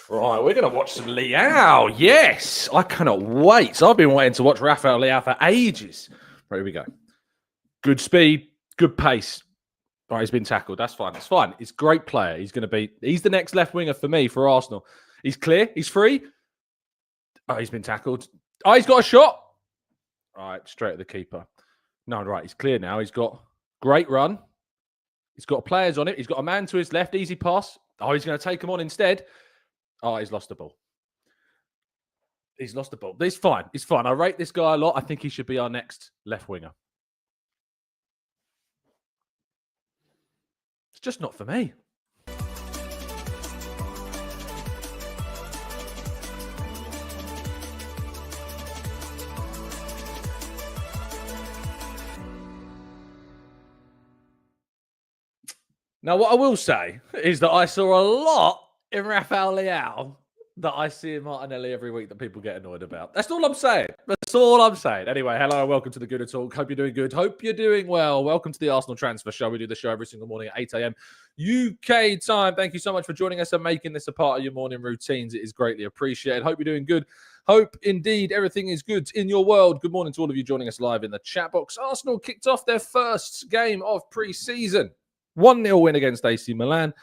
Right, we're going to watch some Leao. Yes, I cannot wait. So I've been waiting to watch Rafael Leao for ages. Right, here we go. Good speed, good pace. All right, he's been tackled. That's fine. It's fine. He's a great player. He's the next left winger for me, for Arsenal. He's clear. He's free. Oh, he's been tackled. Oh, he's got a shot. All right, straight at the keeper. No, right, he's clear now. He's got great run. He's got players on it. He's got a man to his left. Easy pass. Oh, he's going to take him on instead. Oh, he's lost the ball. He's lost the ball. It's fine. It's fine. I rate this guy a lot. I think he should be our next left winger. It's just not for me. Now, what I will say is that I saw a lot in Rafael Leao that I see in Martinelli every week that people get annoyed about. That's all I'm saying. That's all I'm saying. Anyway, hello and welcome to the Gooner Talk. Hope you're doing good. Hope you're doing well. Welcome to the Arsenal Transfer Show. We do the show every single morning at 8 a.m. UK time. Thank you so much for joining us and making this a part of your morning routines. It is greatly appreciated. Hope you're doing good. Hope indeed everything is good in your world. Good morning to all of you joining us live in the chat box. Arsenal kicked off their first game of pre-season. 1-0 win against AC Milan.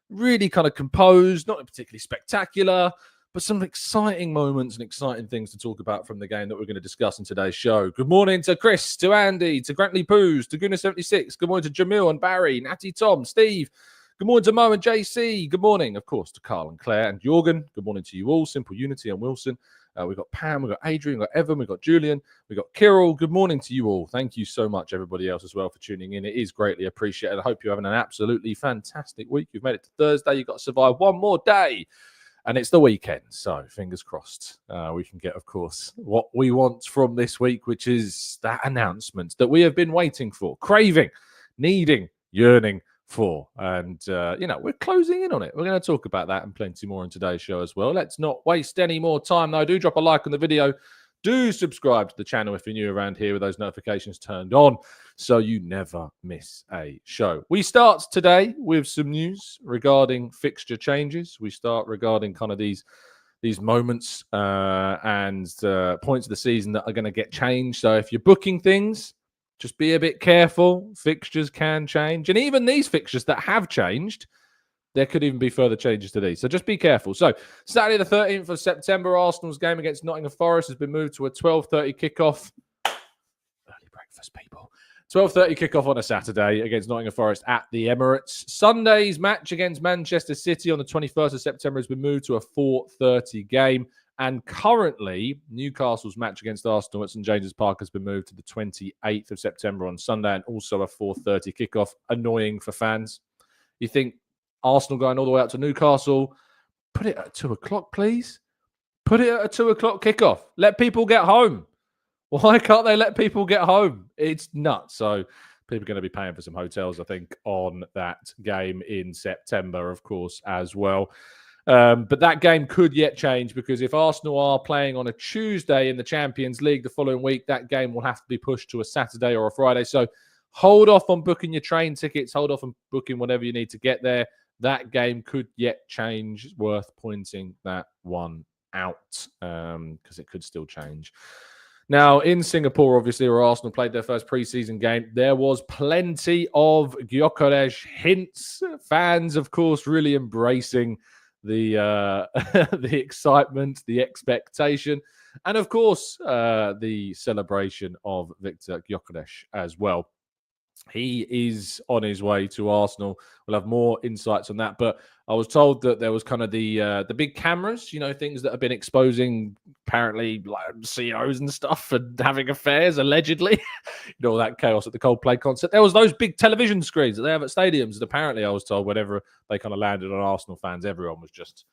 Really kind of composed, not particularly spectacular, but some exciting moments and exciting things to talk about from the game that we're going to discuss in today's show. Good morning to Chris, to Andy, to Grantley Poos, to Gooner76. Good morning to Jamil and Barry, Natty, Tom, Steve. Good morning to Mo and JC. Good morning, of course, to Carl and Claire and Jorgen. Good morning to you all, Simple Unity and Wilson. We've got Pam, we've got Adrian, we've got Evan, we've got Julian, we've got Kirill. Good morning to you all. Thank you so much, everybody else, as well, for tuning in. It is greatly appreciated. I hope you're having an absolutely fantastic week. You've made it to Thursday. You've got to survive one more day, and it's the weekend. So fingers crossed we can get, of course, what we want from this week, which is that announcement that we have been waiting for, craving, needing, yearning for. And, we're closing in on it. We're going to talk about that and plenty more in today's show as well. Let's not waste any more time, though. Do drop a like on the video. Do subscribe to the channel if you're new around here with those notifications turned on so you never miss a show. We start today with some news regarding fixture changes. We start regarding kind of these moments and points of the season that are going to get changed. So if you're booking things, just be a bit careful. Fixtures can change. And even these fixtures that have changed, there could even be further changes to these. So just be careful. So Saturday the 13th of September, Arsenal's game against Nottingham Forest has been moved to a 12:30 kickoff. Early breakfast, people. 12:30 kickoff on a Saturday against Nottingham Forest at the Emirates. Sunday's match against Manchester City on the 21st of September has been moved to a 4:30 game. And currently, Newcastle's match against Arsenal at St James's Park has been moved to the 28th of September on Sunday and also a 4:30 kickoff. Annoying for fans. You think Arsenal going all the way out to Newcastle? Put it at 2 o'clock, please. Put it at a 2 o'clock kickoff. Let people get home. Why can't they let people get home? It's nuts. So people are going to be paying for some hotels, I think, on that game in September, of course, as well. But that game could yet change because if Arsenal are playing on a Tuesday in the Champions League the following week, that game will have to be pushed to a Saturday or a Friday. So hold off on booking your train tickets. Hold off on booking whatever you need to get there. That game could yet change. It's worth pointing that one out because it could still change. Now, in Singapore, obviously, where Arsenal played their first pre-season game, there was plenty of Gyokeres hints. Fans, of course, really embracing the excitement, the expectation, and of course the celebration of Viktor Gyökeres as well. He is on his way to Arsenal. We'll have more insights on that. But I was told that there was kind of the big cameras, things that have been exposing apparently like CEOs and stuff and having affairs, allegedly. All that chaos at the Coldplay concert. There was those big television screens that they have at stadiums. And apparently I was told whenever they kind of landed on Arsenal fans, everyone was just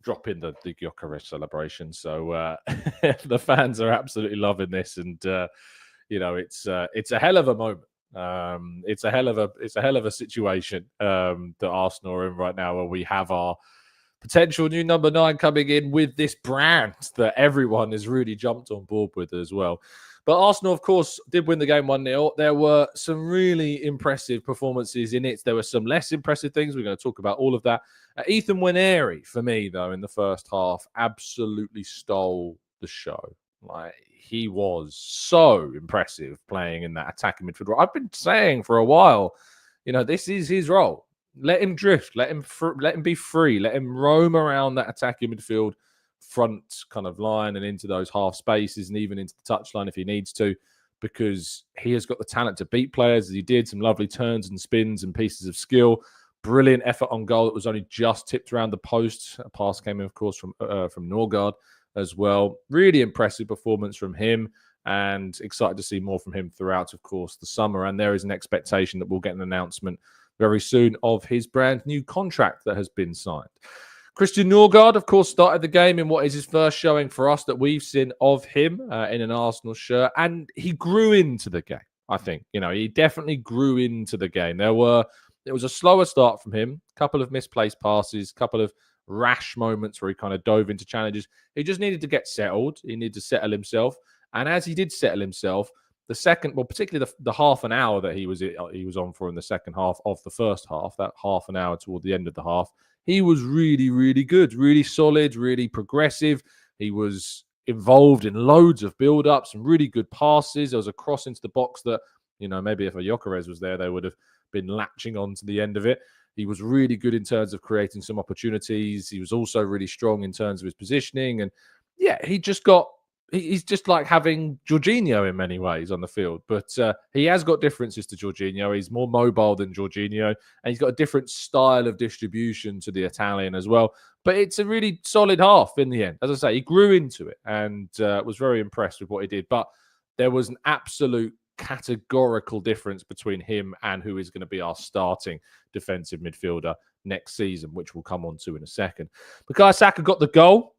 dropping the Gyokeres celebration. So the fans are absolutely loving this. And, it's a hell of a moment. It's a hell of a situation that Arsenal are in right now, where we have our potential new number 9 coming in with this brand that everyone has really jumped on board with as well. But Arsenal, of course, did win the game 1-0. There were some really impressive performances in it. There were some less impressive things. We're going to talk about all of that. Ethan Nwaneri, for me, though, in the first half, absolutely stole the show. Like, he was so impressive playing in that attacking midfield role. I've been saying for a while, this is his role. Let him drift. Let him be free. Let him roam around that attacking midfield front kind of line and into those half spaces and even into the touchline if he needs to, because he has got the talent to beat players, as he did. Some lovely turns and spins and pieces of skill. Brilliant effort on goal that was only just tipped around the post. A pass came in, of course, from Norgaard as well. Really impressive performance from him, and excited to see more from him throughout, of course, the summer. And there is an expectation that we'll get an announcement very soon of his brand new contract that has been signed. Christian Norgaard, of course, started the game in what is his first showing for us that we've seen of him in an Arsenal shirt, and he grew into the game. I think, he definitely grew into the game. It was a slower start from him, a couple of misplaced passes, a couple of rash moments where he kind of dove into challenges. He just needed to get settled. He needed to settle himself. And as he did settle himself, particularly the half an hour that he was on for in the second half of the first half, that half an hour toward the end of the half, he was really, really good, really solid, really progressive. He was involved in loads of build-ups and really good passes. There was a cross into the box that, maybe if a Gyokeres was there, they would have been latching on to the end of it. He was really good in terms of creating some opportunities. He was also really strong in terms of his positioning. And yeah, he's just like having Jorginho in many ways on the field. But he has got differences to Jorginho. He's more mobile than Jorginho. And he's got a different style of distribution to the Italian as well. But it's a really solid half in the end. As I say, he grew into it and was very impressed with what he did. But there was an absolute categorical difference between him and who is going to be our starting defensive midfielder next season, which we'll come on to in a second. Bukayo Saka got the goal.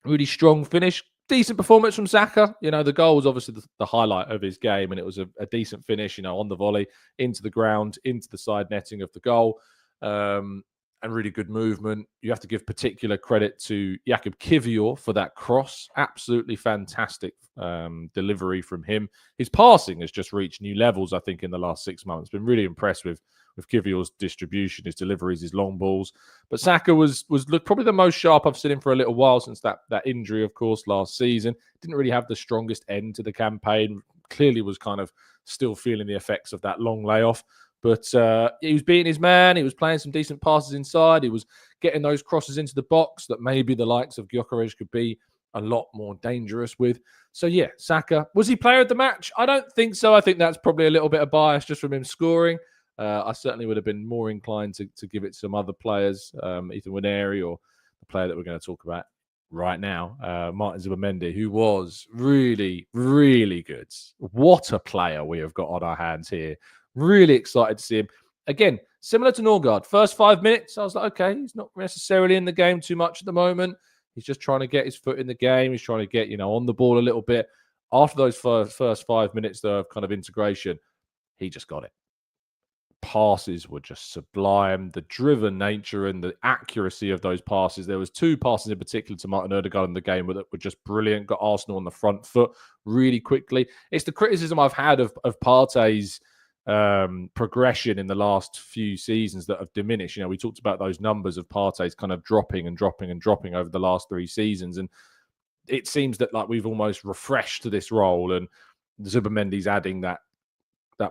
Really strong finish. Decent performance from Saka. The goal was obviously the highlight of his game, and it was a decent finish, on the volley, into the ground, into the side netting of the goal, and really good movement. You have to give particular credit to Gyokeres for that cross. Absolutely fantastic delivery from him. His passing has just reached new levels, I think, in the last 6 months. Been really impressed with Gyökeres' distribution, his deliveries, his long balls. But Saka was probably the most sharp I've seen him for a little while since that injury, of course, last season. Didn't really have the strongest end to the campaign. Clearly was kind of still feeling the effects of that long layoff. But he was beating his man. He was playing some decent passes inside. He was getting those crosses into the box that maybe the likes of Gyokeres could be a lot more dangerous with. So, yeah, Saka. Was he player of the match? I don't think so. I think that's probably a little bit of bias just from him scoring. I certainly would have been more inclined to give it to some other players, Ethan Nwaneri or the player that we're going to talk about right now, Martin Zubimendi, who was really, really good. What a player we have got on our hands here. Really excited to see him. Again, similar to Norgaard. First 5 minutes, I was like, okay, he's not necessarily in the game too much at the moment. He's just trying to get his foot in the game. He's trying to get, on the ball a little bit. After those first 5 minutes of kind of integration, he just got it. Passes were just sublime. The driven nature and the accuracy of those passes. There was 2 passes in particular to Martin Norgaard in the game that were just brilliant. Got Arsenal on the front foot really quickly. It's the criticism I've had of Partey's progression in the last few seasons that have diminished. We talked about those numbers of Partey's kind of dropping over the last 3 seasons, and it seems that like we've almost refreshed to this role, and Zubimendi's adding that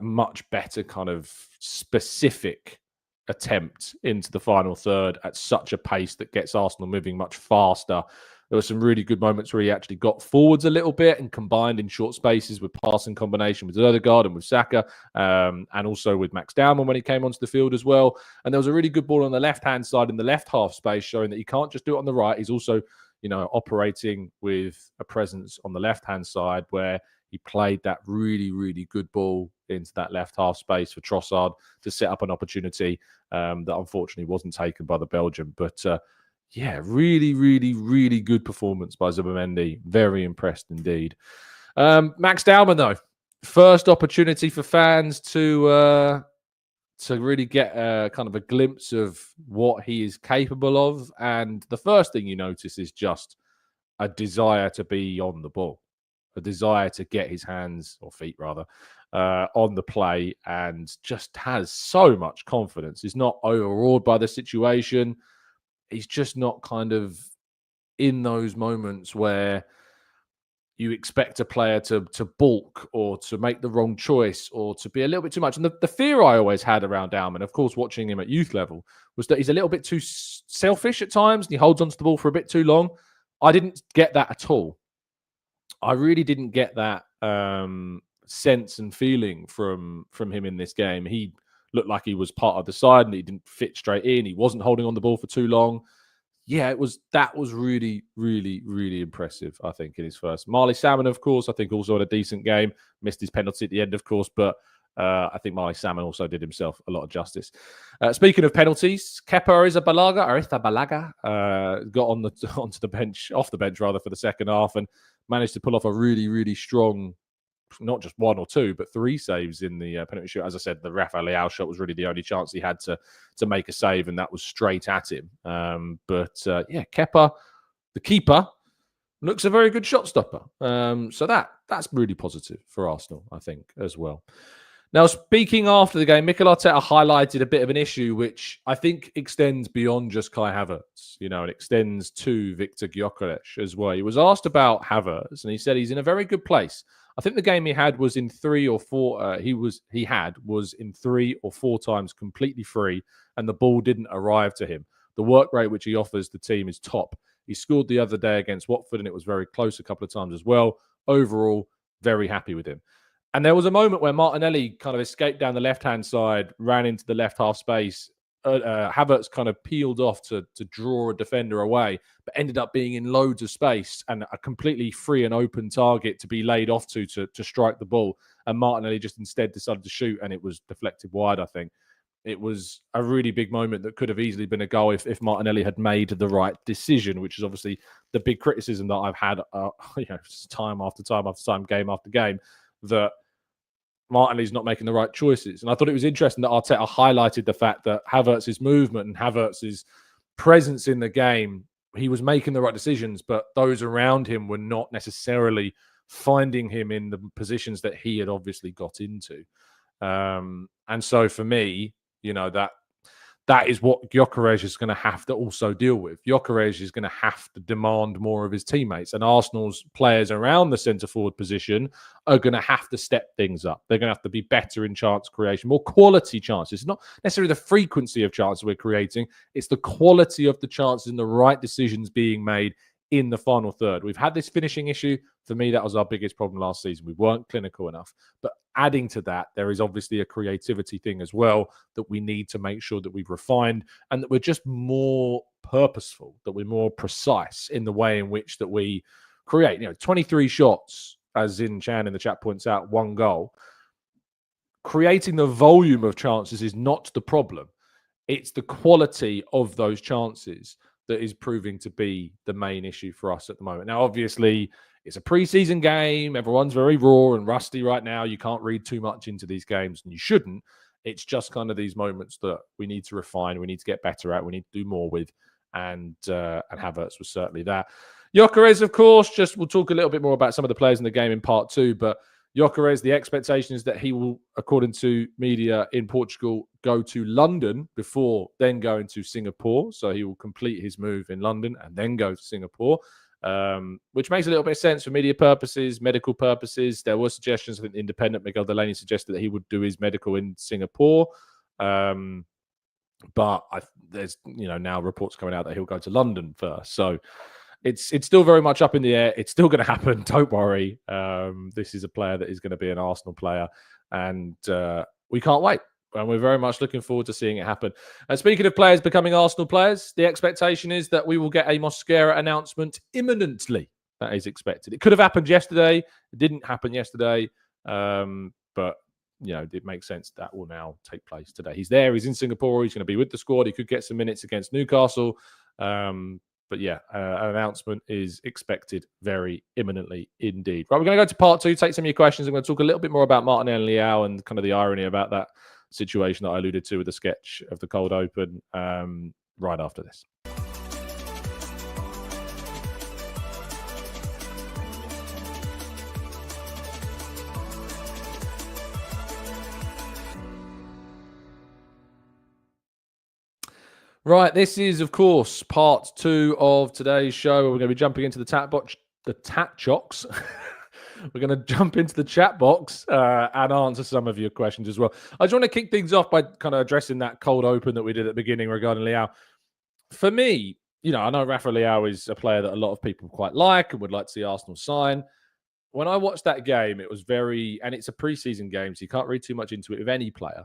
much better kind of specific attempt into the final third at such a pace that gets Arsenal moving much faster. There were some really good moments where he actually got forwards a little bit and combined in short spaces with passing combination with Norgaard and with Saka, and also with Max Dowman when he came onto the field as well. And there was a really good ball on the left-hand side in the left half space, showing that he can't just do it on the right. He's also, operating with a presence on the left-hand side where he played that really, really good ball into that left half space for Trossard to set up an opportunity that unfortunately wasn't taken by the Belgian. But yeah, really, really, really good performance by Zubimendi. Very impressed indeed. Max Dowman, though, first opportunity for fans to really get kind of a glimpse of what he is capable of. And the first thing you notice is just a desire to be on the ball. a desire to get his hands, or feet rather, on the play, and just has so much confidence. He's not overawed by the situation. He's just not kind of in those moments where you expect a player to balk or to make the wrong choice or to be a little bit too much. And the fear I always had around Dowman, of course, watching him at youth level, was that he's a little bit too selfish at times and he holds onto the ball for a bit too long. I didn't get that at all. I really didn't get that sense and feeling from him in this game. He looked like he was part of the side and he didn't fit straight in. He wasn't holding on the ball for too long. Yeah, that was really, really, really impressive, I think, in his first. Marley Salmon, of course, I think also had a decent game. Missed his penalty at the end, of course, but I think Marley Salmon also did himself a lot of justice. Speaking of penalties, Kepa Arrizabalaga got onto the bench, off the bench rather, for the second half and managed to pull off a really, really strong, not just one or two, but three saves in the penalty shoot. As I said, the Rafael Leao shot was really the only chance he had to make a save, and that was straight at him. Yeah, Kepa, the keeper, looks a very good shot stopper. So that's really positive for Arsenal, I think, as well. Now, speaking after the game, Mikel Arteta highlighted a bit of an issue which I think extends beyond just Kai Havertz. You know, it extends to Viktor Gyökeres as well. He was asked about Havertz, and he said he's in a very good place. I think the game he had was in 3 or 4. Was in 3 or 4 times completely free, and the ball didn't arrive to him. The work rate which he offers the team is top. He scored the other day against Watford, and it was very close a couple of times as well. Overall, very happy with him. And there was a moment where Martinelli kind of escaped down the left-hand side, ran into the left half space. Havertz kind of peeled off to draw a defender away, but ended up being in loads of space and a completely free and open target to be laid off to strike the ball. And Martinelli just instead decided to shoot, and it was deflected wide, I think. It was a really big moment that could have easily been a goal if Martinelli had made the right decision, which is obviously the big criticism that I've had time after time after time, game after game, that Martinelli's not making the right choices. And I thought it was interesting that Arteta highlighted the fact that Havertz's movement and Havertz's presence in the game, he was making the right decisions, but those around him were not necessarily finding him in the positions that he had obviously got into. And so for me, you know, that is what Gyokeres is going to have to also deal with. Gyokeres is going to have to demand more of his teammates, and Arsenal's players around the centre-forward position are going to have to step things up. They're going to have to be better in chance creation, more quality chances. It's not necessarily the frequency of chances we're creating, it's the quality of the chances and the right decisions being made in the final third. We've had this finishing issue. For me, that was our biggest problem last season. We weren't clinical enough. But adding to that, there is obviously a creativity thing as well that we need to make sure that we've refined and that we're just more purposeful, that we're more precise in the way in which that we create. You know, 23 shots, as in Chan in the chat points out, 1 goal. Creating the volume of chances is not the problem. It's the quality of those chances that is proving to be the main issue for us at the moment. Now, obviously, it's a preseason game. Everyone's very raw and rusty right now. You can't read too much into these games, and you shouldn't. It's just kind of these moments that we need to refine, we need to get better at, we need to do more with, and Havertz was certainly that. Gyokeres, of course, we'll talk a little bit more about some of the players in the game in part 2, but Gyokeres, the expectation is that he will, according to media in Portugal, go to London before then going to Singapore. So he will complete his move in London and then go to Singapore, which makes a little bit of sense for media purposes, medical purposes. There were suggestions, I think Independent, Miguel Delaney suggested that he would do his medical in Singapore. But there's now reports coming out that he'll go to London first. So it's still very much up in the air. It's still going to happen. Don't worry. This is a player that is going to be an Arsenal player, and we can't wait. And we're very much looking forward to seeing it happen. And speaking of players becoming Arsenal players, the expectation is that we will get a Mosquera announcement imminently. That is expected. It could have happened yesterday. It didn't happen yesterday. But it makes sense that will now take place today. He's there. He's in Singapore. He's going to be with the squad. He could get some minutes against Newcastle. But yeah, an announcement is expected very imminently indeed. Right, we're going to go to part 2, take some of your questions. I'm going to talk a little bit more about Martinelli and Leao and kind of the irony about that situation that I alluded to with the sketch of the cold open right after this. Right, this is, of course, part 2 of today's show. We're going to be jumping into the chat box, We're going to jump into the chat box and answer some of your questions as well. I just want to kick things off by kind of addressing that cold open that we did at the beginning regarding Leao. For me, I know Rafa Leao is a player that a lot of people quite like and would like to see Arsenal sign. When I watched that game, it was and it's a preseason game, so you can't read too much into it with any player.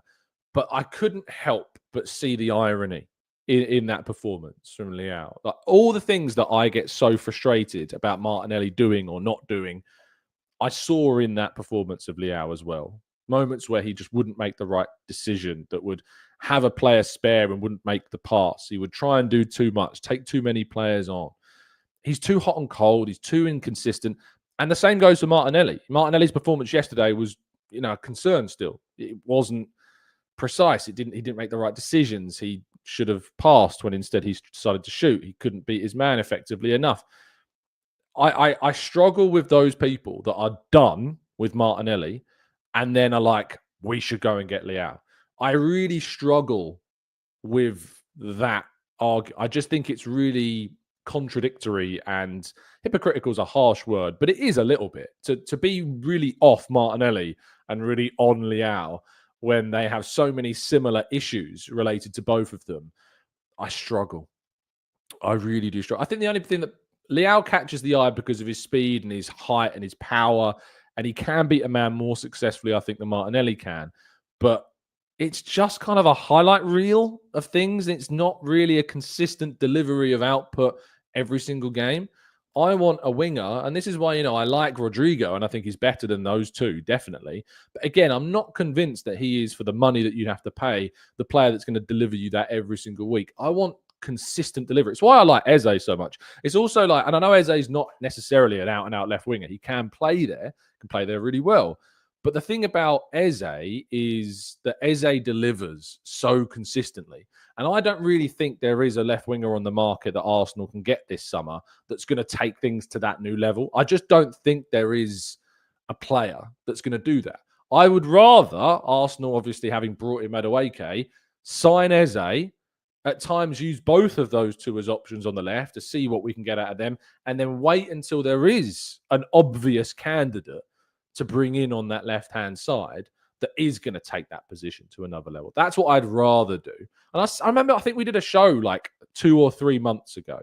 But I couldn't help but see the irony in that performance from Leao. Like, all the things that I get so frustrated about Martinelli doing or not doing, I saw in that performance of Leao as well. Moments where he just wouldn't make the right decision, that would have a player spare and wouldn't make the pass. He would try and do too much, take too many players on. He's too hot and cold. He's too inconsistent. And the same goes for Martinelli. Martinelli's performance yesterday was, a concern still. It wasn't precise. He didn't make the right decisions. He should have passed when instead he decided to shoot. He couldn't beat his man effectively enough. I struggle with those people that are done with Martinelli and then are like, we should go and get Leao. I really struggle with that argument. I just think it's really contradictory, and hypocritical is a harsh word, but it is a little bit. To be really off Martinelli and really on Leao when they have so many similar issues related to both of them, I struggle. I really do struggle. I think the only thing that Leao catches the eye because of his speed and his height and his power, and he can beat a man more successfully, I think, than Martinelli can. But it's just kind of a highlight reel of things. It's not really a consistent delivery of output every single game. I want a winger, and this is why, I like Rodrigo, and I think he's better than those two, definitely. But again, I'm not convinced that he is, for the money that you have to pay, the player that's going to deliver you that every single week. I want consistent delivery. It's why I like Eze so much. It's also like, and I know Eze is not necessarily an out-and-out left winger. He can play there really well. But the thing about Eze is that Eze delivers so consistently. And I don't really think there is a left winger on the market that Arsenal can get this summer that's going to take things to that new level. I just don't think there is a player that's going to do that. I would rather Arsenal, obviously having brought in Madueke, sign Eze, at times use both of those two as options on the left to see what we can get out of them, and then wait until there is an obvious candidate to bring in on that left-hand side that is going to take that position to another level. That's what I'd rather do. And I remember, I think we did a show like 2 or 3 months ago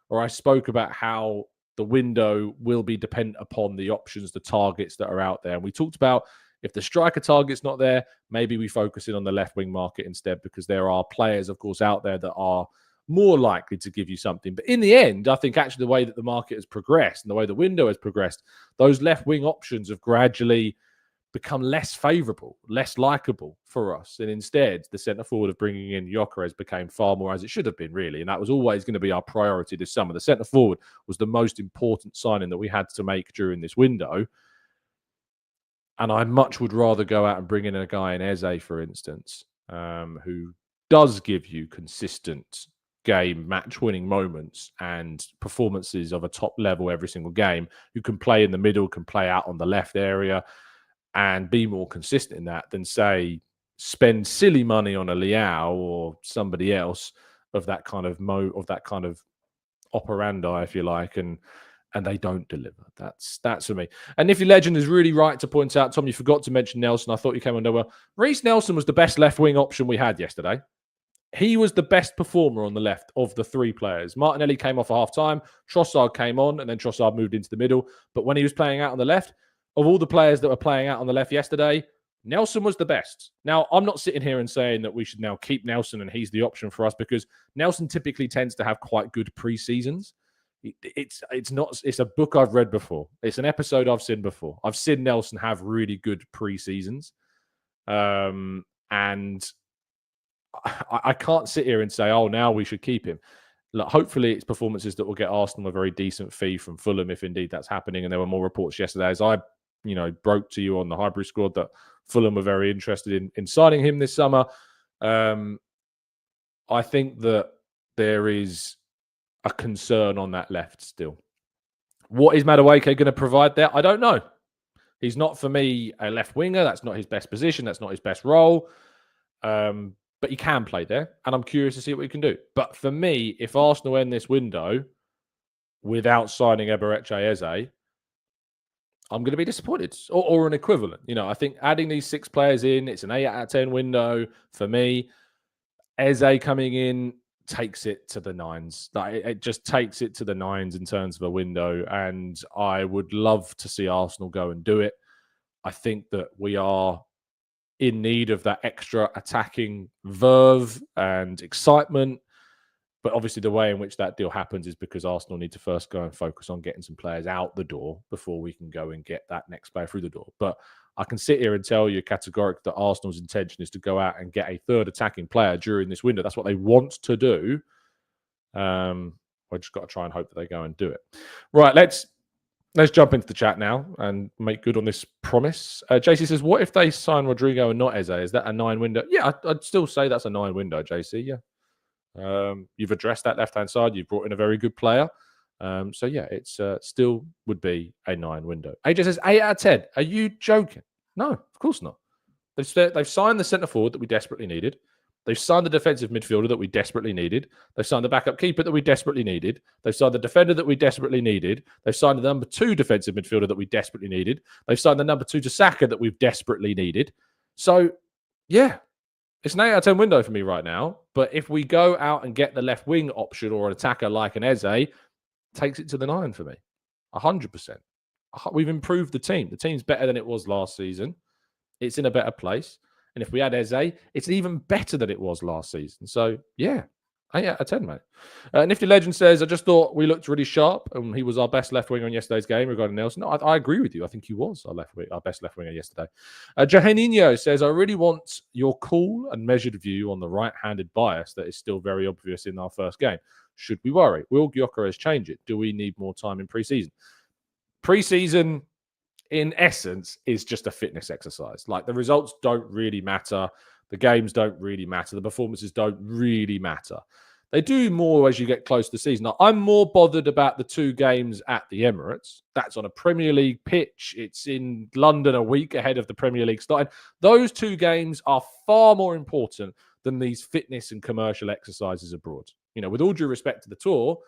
where I spoke about how the window will be dependent upon the options, the targets that are out there. And we talked about, if the striker target's not there, maybe we focus in on the left wing market instead, because there are players, of course, out there that are more likely to give you something. But in the end, I think actually the way that the market has progressed and the way the window has progressed, those left wing options have gradually become less favourable, less likeable for us. And instead, the centre forward of bringing in Gyokeres became far more as it should have been, really. And that was always going to be our priority this summer. The centre forward was the most important signing that we had to make during this window. And I much would rather go out and bring in a guy in Eze, for instance, who does give you consistent game, match-winning moments and performances of a top level every single game, who can play in the middle, can play out on the left area, and be more consistent in that than, say, spend silly money on a Leao or somebody else of that kind of operandi, if you like, and they don't deliver. That's for me. And if your legend is really right to point out, Tom, you forgot to mention Nelson. I thought you came on well. Reece Nelson was the best left wing option we had yesterday. He was the best performer on the left of the 3 players. Martinelli came off at half-time. Trossard came on, and then Trossard moved into the middle. But when he was playing out on the left, of all the players that were playing out on the left yesterday, Nelson was the best. Now, I'm not sitting here and saying that we should now keep Nelson and he's the option for us, because Nelson typically tends to have quite good pre-seasons. It's a book I've read before. It's an episode I've seen before. I've seen Nelson have really good pre-seasons. And I can't sit here and say, oh, now we should keep him. Look, hopefully it's performances that will get Arsenal a very decent fee from Fulham, if indeed that's happening. And there were more reports yesterday, as I broke to you on the Highbury squad, that Fulham were very interested in signing him this summer. I think that there is a concern on that left still. What is Madueke going to provide there? I don't know. He's not, for me, a left winger. That's not his best position. That's not his best role. but he can play there, and I'm curious to see what he can do. But for me, if Arsenal end this window without signing Eberechi Eze, I'm going to be disappointed, or an equivalent. I think adding these 6 players in, it's an 8 out of 10 window for me. Eze coming in takes it to the 9s. It just takes it to the 9s in terms of a window, and I would love to see Arsenal go and do it. I think that we are in need of that extra attacking verve and excitement. But obviously the way in which that deal happens is because Arsenal need to first go and focus on getting some players out the door before we can go and get that next player through the door. But I can sit here and tell you categorically that Arsenal's intention is to go out and get a third attacking player during this window. That's what they want to do. We've just got to try and hope that they go and do it. Right, let's jump into the chat now and make good on this promise. JC says, what if they sign Rodrigo and not Eze? Is that a 9 window? Yeah, I'd still say that's a 9 window, JC, yeah. You've addressed that left-hand side. You've brought in a very good player. So, yeah, it's still would be a 9 window. AJ says, 8 out of 10. Are you joking? No, of course not. They've signed the centre-forward that we desperately needed. They've signed the defensive midfielder that we desperately needed. They've signed the backup keeper that we desperately needed. They've signed the defender that we desperately needed. They've signed the number 2 defensive midfielder that we desperately needed. They've signed the number 2 to Saka that we've desperately needed. So, yeah. It's an 8 out of 10 window for me right now. But if we go out and get the left wing option or an attacker like an Eze, takes it to the 9 for me. 100%. We've improved the team. The team's better than it was last season. It's in a better place. And if we add Eze, it's even better than it was last season. So, yeah. 8 out of 10, mate. Nifty Legend says, I just thought we looked really sharp and he was our best left winger on yesterday's game regarding Nelson. No, I agree with you. I think he was our best left winger yesterday. Jahanino says, I really want your cool and measured view on the right-handed bias that is still very obvious in our first game. Should we worry? Will Gyokeres change it? Do we need more time in pre-season? Pre-season, in essence, is just a fitness exercise. Like, the results don't really matter. The games don't really matter. The performances don't really matter. They do more as you get close to the season. Now, I'm more bothered about the 2 games at the Emirates. That's on a Premier League pitch. It's in London a week ahead of the Premier League starting. Those 2 games are far more important than these fitness and commercial exercises abroad. With all due respect to the tour,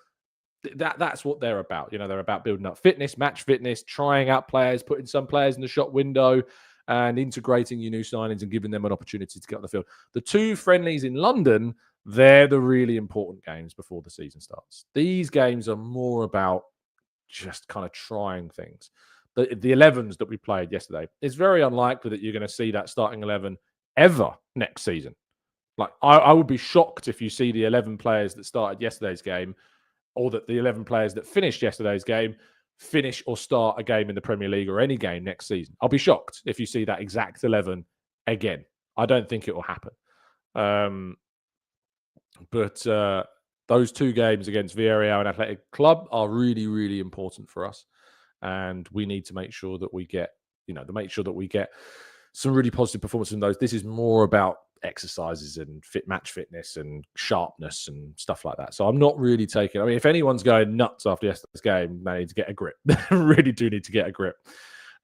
that's what they're about. They're about building up fitness, match fitness, trying out players, putting some players in the shop window, and integrating your new signings and giving them an opportunity to get on the field. The 2 friendlies in London, they're the really important games before the season starts. These games are more about just kind of trying things. The 11s that we played yesterday, it's very unlikely that you're going to see that starting 11 ever next season. Like, I would be shocked if you see the 11 players that started yesterday's game, or that the 11 players that finished yesterday's game finish or start a game in the Premier League or any game next season. I'll be shocked if you see that exact 11 again. I don't think it will happen. But those 2 games against Villarreal and Athletic Club are really, really important for us. And we need to make sure that we get, some really positive performance from those. This is more about exercises and match fitness and sharpness and stuff like that. So I'm not really taking, if anyone's going nuts after yesterday's game, they need to get a grip. They really do need to get a grip.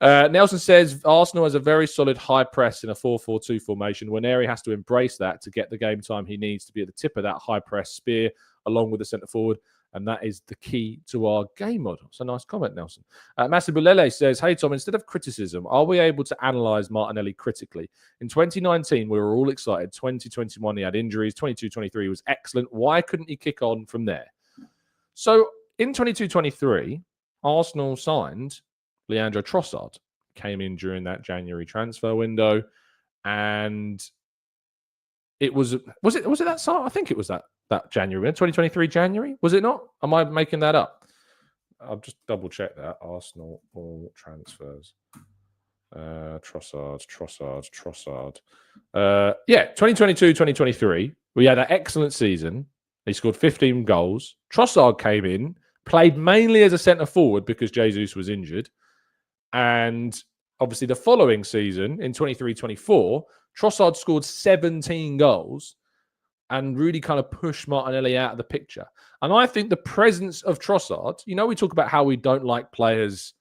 Nelson says, Arsenal has a very solid high press in a 4-4-2 formation. Nwaneri has to embrace that to get the game time he needs to be at the tip of that high press spear, along with the centre forward. And that is the key to our game model. So nice comment, Nelson. Masibulele says, hey, Tom, instead of criticism, are we able to analyse Martinelli critically? In 2019, we were all excited. 2021, he had injuries. 22-23 was excellent. Why couldn't he kick on from there? So in 22-23, Arsenal signed Leandro Trossard, came in during that January transfer window. And it was it that start? I think it was that January, 2023 January. Was it not? Am I making that up? I'll just double check that. Arsenal all transfers. Trossard. 2022-2023. We had an excellent season. He scored 15 goals. Trossard came in, played mainly as a centre forward because Jesus was injured. And obviously the following season, in 23-24, Trossard scored 17 goals and really kind of pushed Martinelli out of the picture. And I think the presence of Trossard, we talk about how we don't like players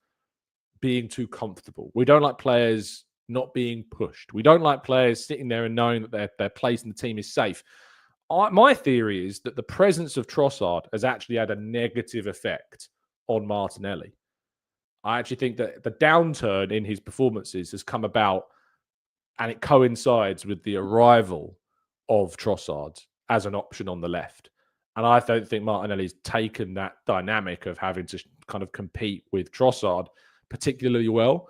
being too comfortable. We don't like players not being pushed. We don't like players sitting there and knowing that their place in the team is safe. My theory is that the presence of Trossard has actually had a negative effect on Martinelli. I actually think that the downturn in his performances has come about, and it coincides with the arrival of Trossard as an option on the left. And I don't think Martinelli's taken that dynamic of having to kind of compete with Trossard particularly well.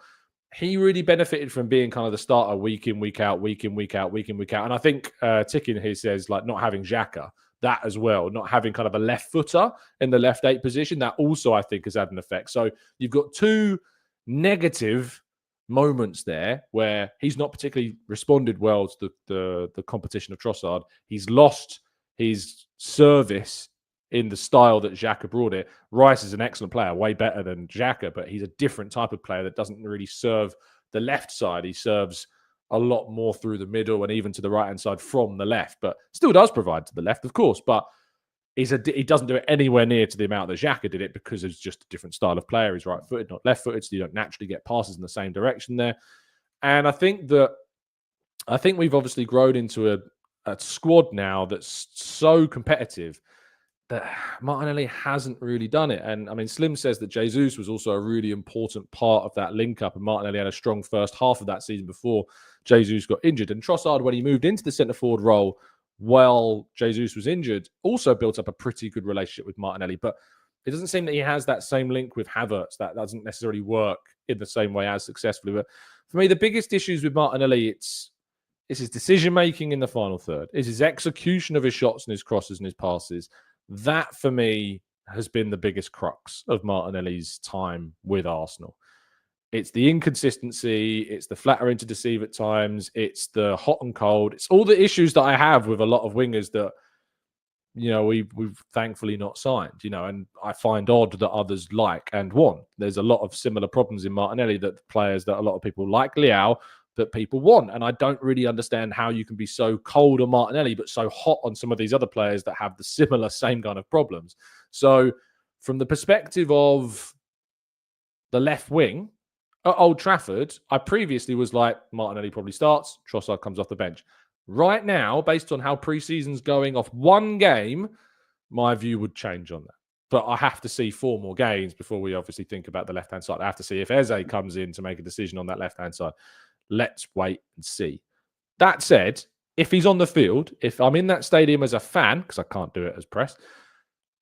He really benefited from being kind of the starter week in, week out, week in, week out, week in, week out. And I think Ticking here says, like, not having Xhaka, that as well, not having kind of a left footer in the left 8 position, that also I think has had an effect. So you've got two negative moments there where he's not particularly responded well to the competition of Trossard. He's lost his service in the style that Xhaka brought it. Rice is an excellent player, way better than Xhaka, but he's a different type of player that doesn't really serve the left side. He serves a lot more through the middle and even to the right-hand side from the left, but still does provide to the left, of course, but he doesn't do it anywhere near to the amount that Xhaka did it because it's just a different style of player. He's right-footed, not left-footed, so you don't naturally get passes in the same direction there. And I think we've obviously grown into a squad now that's so competitive that Martinelli hasn't really done it. And I mean, Slim says that Jesus was also a really important part of that link-up, and Martinelli had a strong first half of that season before Jesus got injured. And Trossard, when he moved into the centre-forward role while Jesus was injured, also built up a pretty good relationship with Martinelli. But it doesn't seem that he has that same link with Havertz. That doesn't necessarily work in the same way as successfully. But for me, the biggest issues with Martinelli, it's his decision-making in the final third. It's his execution of his shots and his crosses and his passes. That, for me, has been the biggest crux of Martinelli's time with Arsenal. It's the inconsistency. It's the flattering to deceive at times. It's the hot and cold. It's all the issues that I have with a lot of wingers that, you know, we've thankfully not signed, you know, and I find odd that others like and want. There's a lot of similar problems in Martinelli that players that a lot of people like Leao that people want. And I don't really understand how you can be so cold on Martinelli, but so hot on some of these other players that have the similar same kind of problems. So from the perspective of the left wing at Old Trafford, I previously was like, Martinelli probably starts, Trossard comes off the bench. Right now, based on how pre-season's going off one game, my view would change on that. But I have to see 4 more games before we obviously think about the left-hand side. I have to see if Eze comes in to make a decision on that left-hand side. Let's wait and see. That said, if he's on the field, if I'm in that stadium as a fan, because I can't do it as press,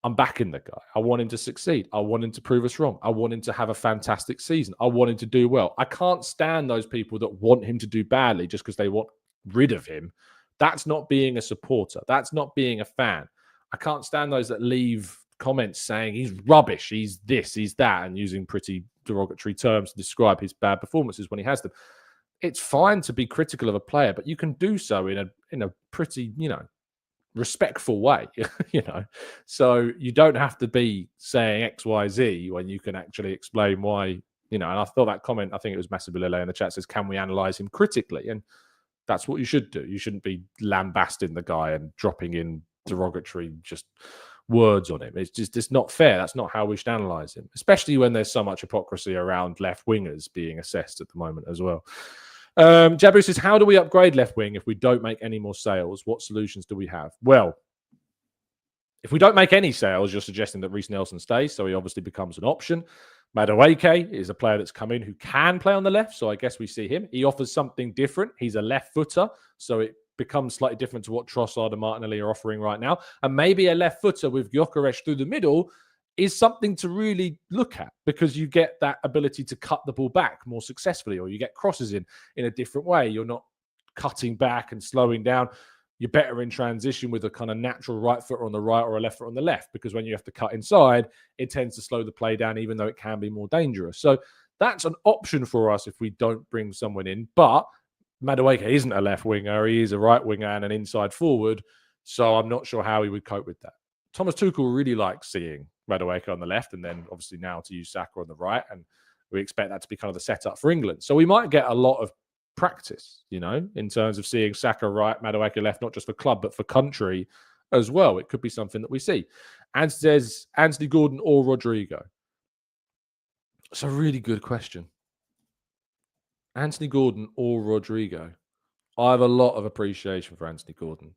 I'm backing the guy. I want him to succeed. I want him to prove us wrong. I want him to have a fantastic season. I want him to do well. I can't stand those people that want him to do badly just because they want rid of him. That's not being a supporter. That's not being a fan. I can't stand those that leave comments saying he's rubbish, he's this, he's that, and using pretty derogatory terms to describe his bad performances when he has them. It's fine to be critical of a player, but you can do so in a pretty, you know, respectful way, you know. So you don't have to be saying X, Y, Z when you can actually explain why, you know. And I thought that comment, I think it was Massibilele in the chat, says, can we analyze him critically? And that's what you should do. You shouldn't be lambasting the guy and dropping in derogatory just words on him. It's not fair. That's not how we should analyze him, especially when there's so much hypocrisy around left wingers being assessed at the moment as well. Jabu says, how do we upgrade left wing if we don't make any more sales? What solutions do we have? Well, if we don't make any sales, you're suggesting that Reece Nelson stays, so he obviously becomes an option. Madueke is a player that's come in who can play on the left, so I guess we see him. He offers something different. He's a left footer, so it becomes slightly different to what Trossard and Martinelli are offering right now. And maybe a left footer with Gyokeres through the middle is something to really look at, because you get that ability to cut the ball back more successfully, or you get crosses in a different way. You're not cutting back and slowing down. You're better in transition with a kind of natural right foot on the right or a left foot on the left, because when you have to cut inside, it tends to slow the play down, even though it can be more dangerous. So that's an option for us if we don't bring someone in. But Madueke isn't a left winger. He is a right winger and an inside forward. So I'm not sure how he would cope with that. Thomas Tuchel really likes seeing Madueke on the left, and then obviously now to use Saka on the right. And we expect that to be kind of the setup for England. So we might get a lot of practice, you know, in terms of seeing Saka right, Madueke left, not just for club, but for country as well. It could be something that we see. And says Anthony Gordon or Rodrigo. It's a really good question. Anthony Gordon or Rodrigo? I have a lot of appreciation for Anthony Gordon.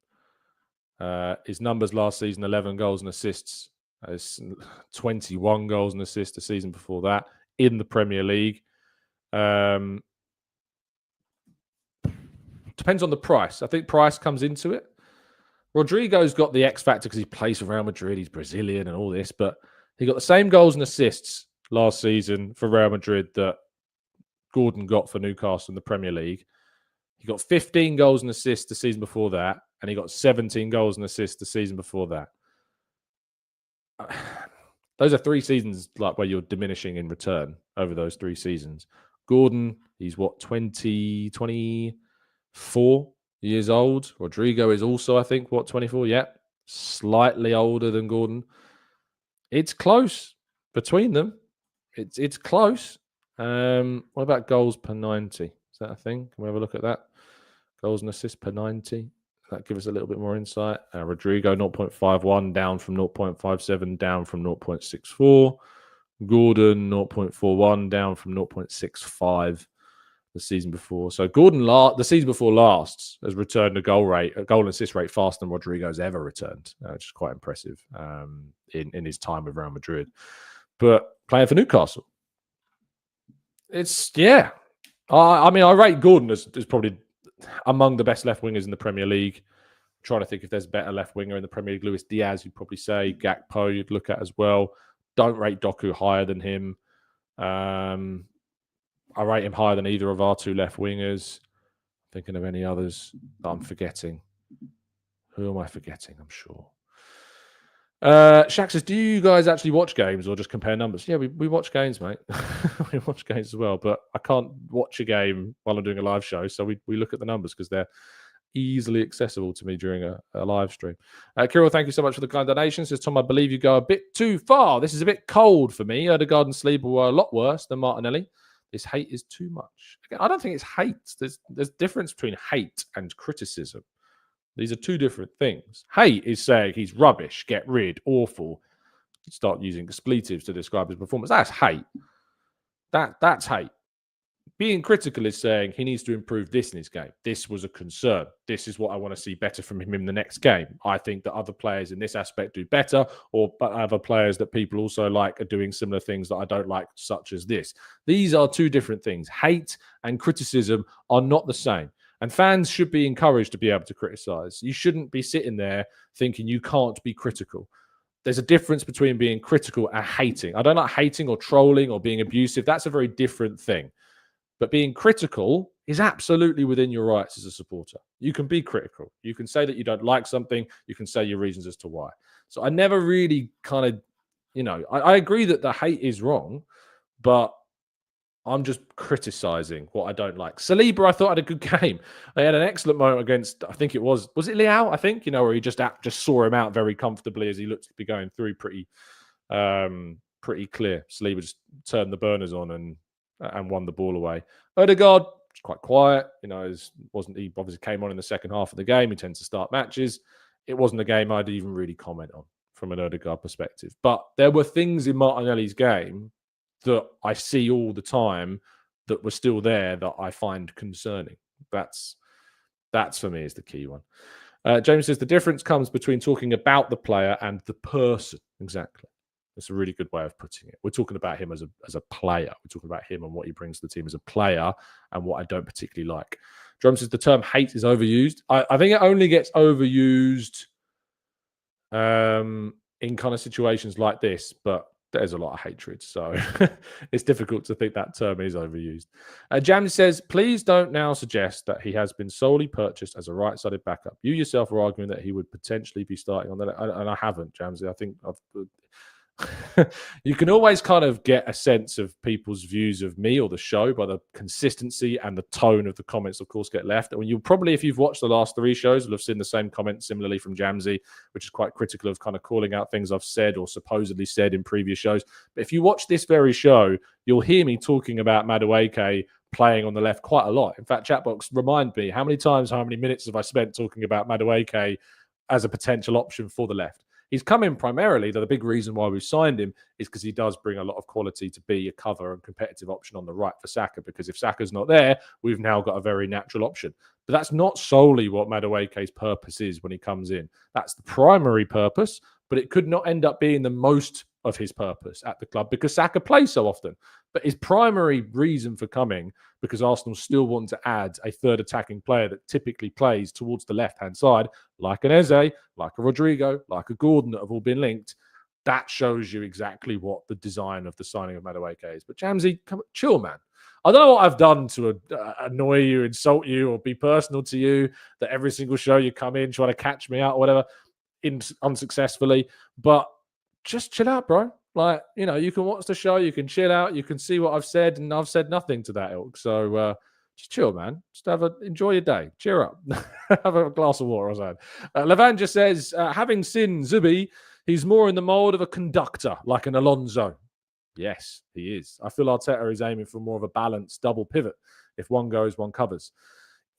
His numbers last season, 11 goals and assists. 21 goals and assists the season before that in the Premier League. Depends on the price. I think price comes into it. Rodrigo's got the X factor because he plays for Real Madrid. He's Brazilian and all this, but he got the same goals and assists last season for Real Madrid that Gordon got for Newcastle in the Premier League. He got 15 goals and assists the season before that, and he got 17 goals and assists the season before that. Those are 3 seasons like where you're diminishing in return over those 3 seasons. Gordon, he's 24 years old. Rodrigo is also, I think, 24? Yeah, slightly older than Gordon. It's close between them. It's close. What about goals per 90? Is that a thing? Can we have a look at that? Goals and assists per 90. That gives us a little bit more insight. Rodrigo, 0.51, down from 0.57, down from 0.64. Gordon, 0.41, down from 0.65 the season before. So Gordon, the season before last, has returned a goal and assist rate faster than Rodrigo's ever returned, which is quite impressive in his time with Real Madrid. But playing for Newcastle, I rate Gordon as probably among the best left wingers in the Premier League. I'm trying to think if there's a better left winger in the Premier League. Luis Diaz, you'd probably say. Gakpo, you'd look at as well. Don't rate Doku higher than him. I rate him higher than either of our 2 left wingers. Thinking of any others that I'm forgetting. Who am I forgetting? I'm sure. Shaq says, do you guys actually watch games or just compare numbers? Yeah, we watch games, mate. We watch games as well, but I can't watch a game while I'm doing a live show, so we look at the numbers because they're easily accessible to me during a live stream. Kirill, thank you so much for the kind donation. Says, Tom, I believe you go a bit too far. This is a bit cold for me. Odegaard and Saliba were a lot worse than Martinelli. This hate is too much. Again, I don't think it's hate. There's difference between hate and criticism. These are 2 different things. Hate is saying he's rubbish, get rid, awful. Start using expletives to describe his performance. That's hate. That's hate. Being critical is saying he needs to improve this in his game. This was a concern. This is what I want to see better from him in the next game. I think that other players in this aspect do better, or other players that people also like are doing similar things that I don't like, such as this. These are 2 different things. Hate and criticism are not the same. And fans should be encouraged to be able to criticize. You shouldn't be sitting there thinking you can't be critical. There's a difference between being critical and hating. I don't like hating or trolling or being abusive. That's a very different thing. But being critical is absolutely within your rights as a supporter. You can be critical. You can say that you don't like something. You can say your reasons as to why. So I never really kind of, I agree that the hate is wrong, but I'm just criticizing what I don't like. Saliba, I thought, had a good game. They had an excellent moment against, I think it was it Leao? I think, where he just saw him out very comfortably as he looked to be going through pretty clear. Saliba just turned the burners on and won the ball away. Odegaard was quite quiet. He obviously came on in the second half of the game. He tends to start matches. It wasn't a game I'd even really comment on from an Odegaard perspective. But there were things in Martinelli's game that I see all the time that were still there that I find concerning. That's for me is the key one. James says the difference comes between talking about the player and the person. Exactly. That's a really good way of putting it. We're talking about him as a player. We're talking about him and what he brings to the team as a player and what I don't particularly like. Drum says the term hate is overused. I think it only gets overused in kind of situations like this, but there's a lot of hatred, so it's difficult to think that term is overused. Jam says, please don't now suggest that he has been solely purchased as a right-sided backup. You yourself are arguing that he would potentially be starting on that, and I haven't, Jamsy. I think you can always kind of get a sense of people's views of me or the show by the consistency and the tone of the comments, of course, get left. And you'll probably, if you've watched the last 3 shows, will have seen the same comment similarly from Jamsy, which is quite critical of kind of calling out things I've said or supposedly said in previous shows. But if you watch this very show, you'll hear me talking about Madueke playing on the left quite a lot. In fact, Chatbox, remind me, how many minutes have I spent talking about Madueke as a potential option for the left? He's come in primarily, the big reason why we signed him is because he does bring a lot of quality to be a cover and competitive option on the right for Saka, because if Saka's not there, we've now got a very natural option. But that's not solely what Madueke's purpose is when he comes in. That's the primary purpose, but it could not end up being the most of his purpose at the club because Saka plays so often. But his primary reason for coming, because Arsenal still want to add a third attacking player that typically plays towards the left-hand side, like an Eze, like a Rodrigo, like a Gordon that have all been linked. That shows you exactly what the design of the signing of Madueke is. But Jamsey, chill, man. I don't know what I've done to annoy you, insult you, or be personal to you, that every single show you come in trying to catch me out or whatever, unsuccessfully. But just chill out, bro. Like, you know, you can watch the show, you can chill out, you can see what I've said, and I've said nothing to that ilk. So just chill, man. Just enjoy your day. Cheer up. Have a glass of water or something. Levan just says, having seen Zubi, he's more in the mold of a conductor, like an Alonso. Yes, he is. I feel Arteta is aiming for more of a balanced double pivot. If one goes, one covers.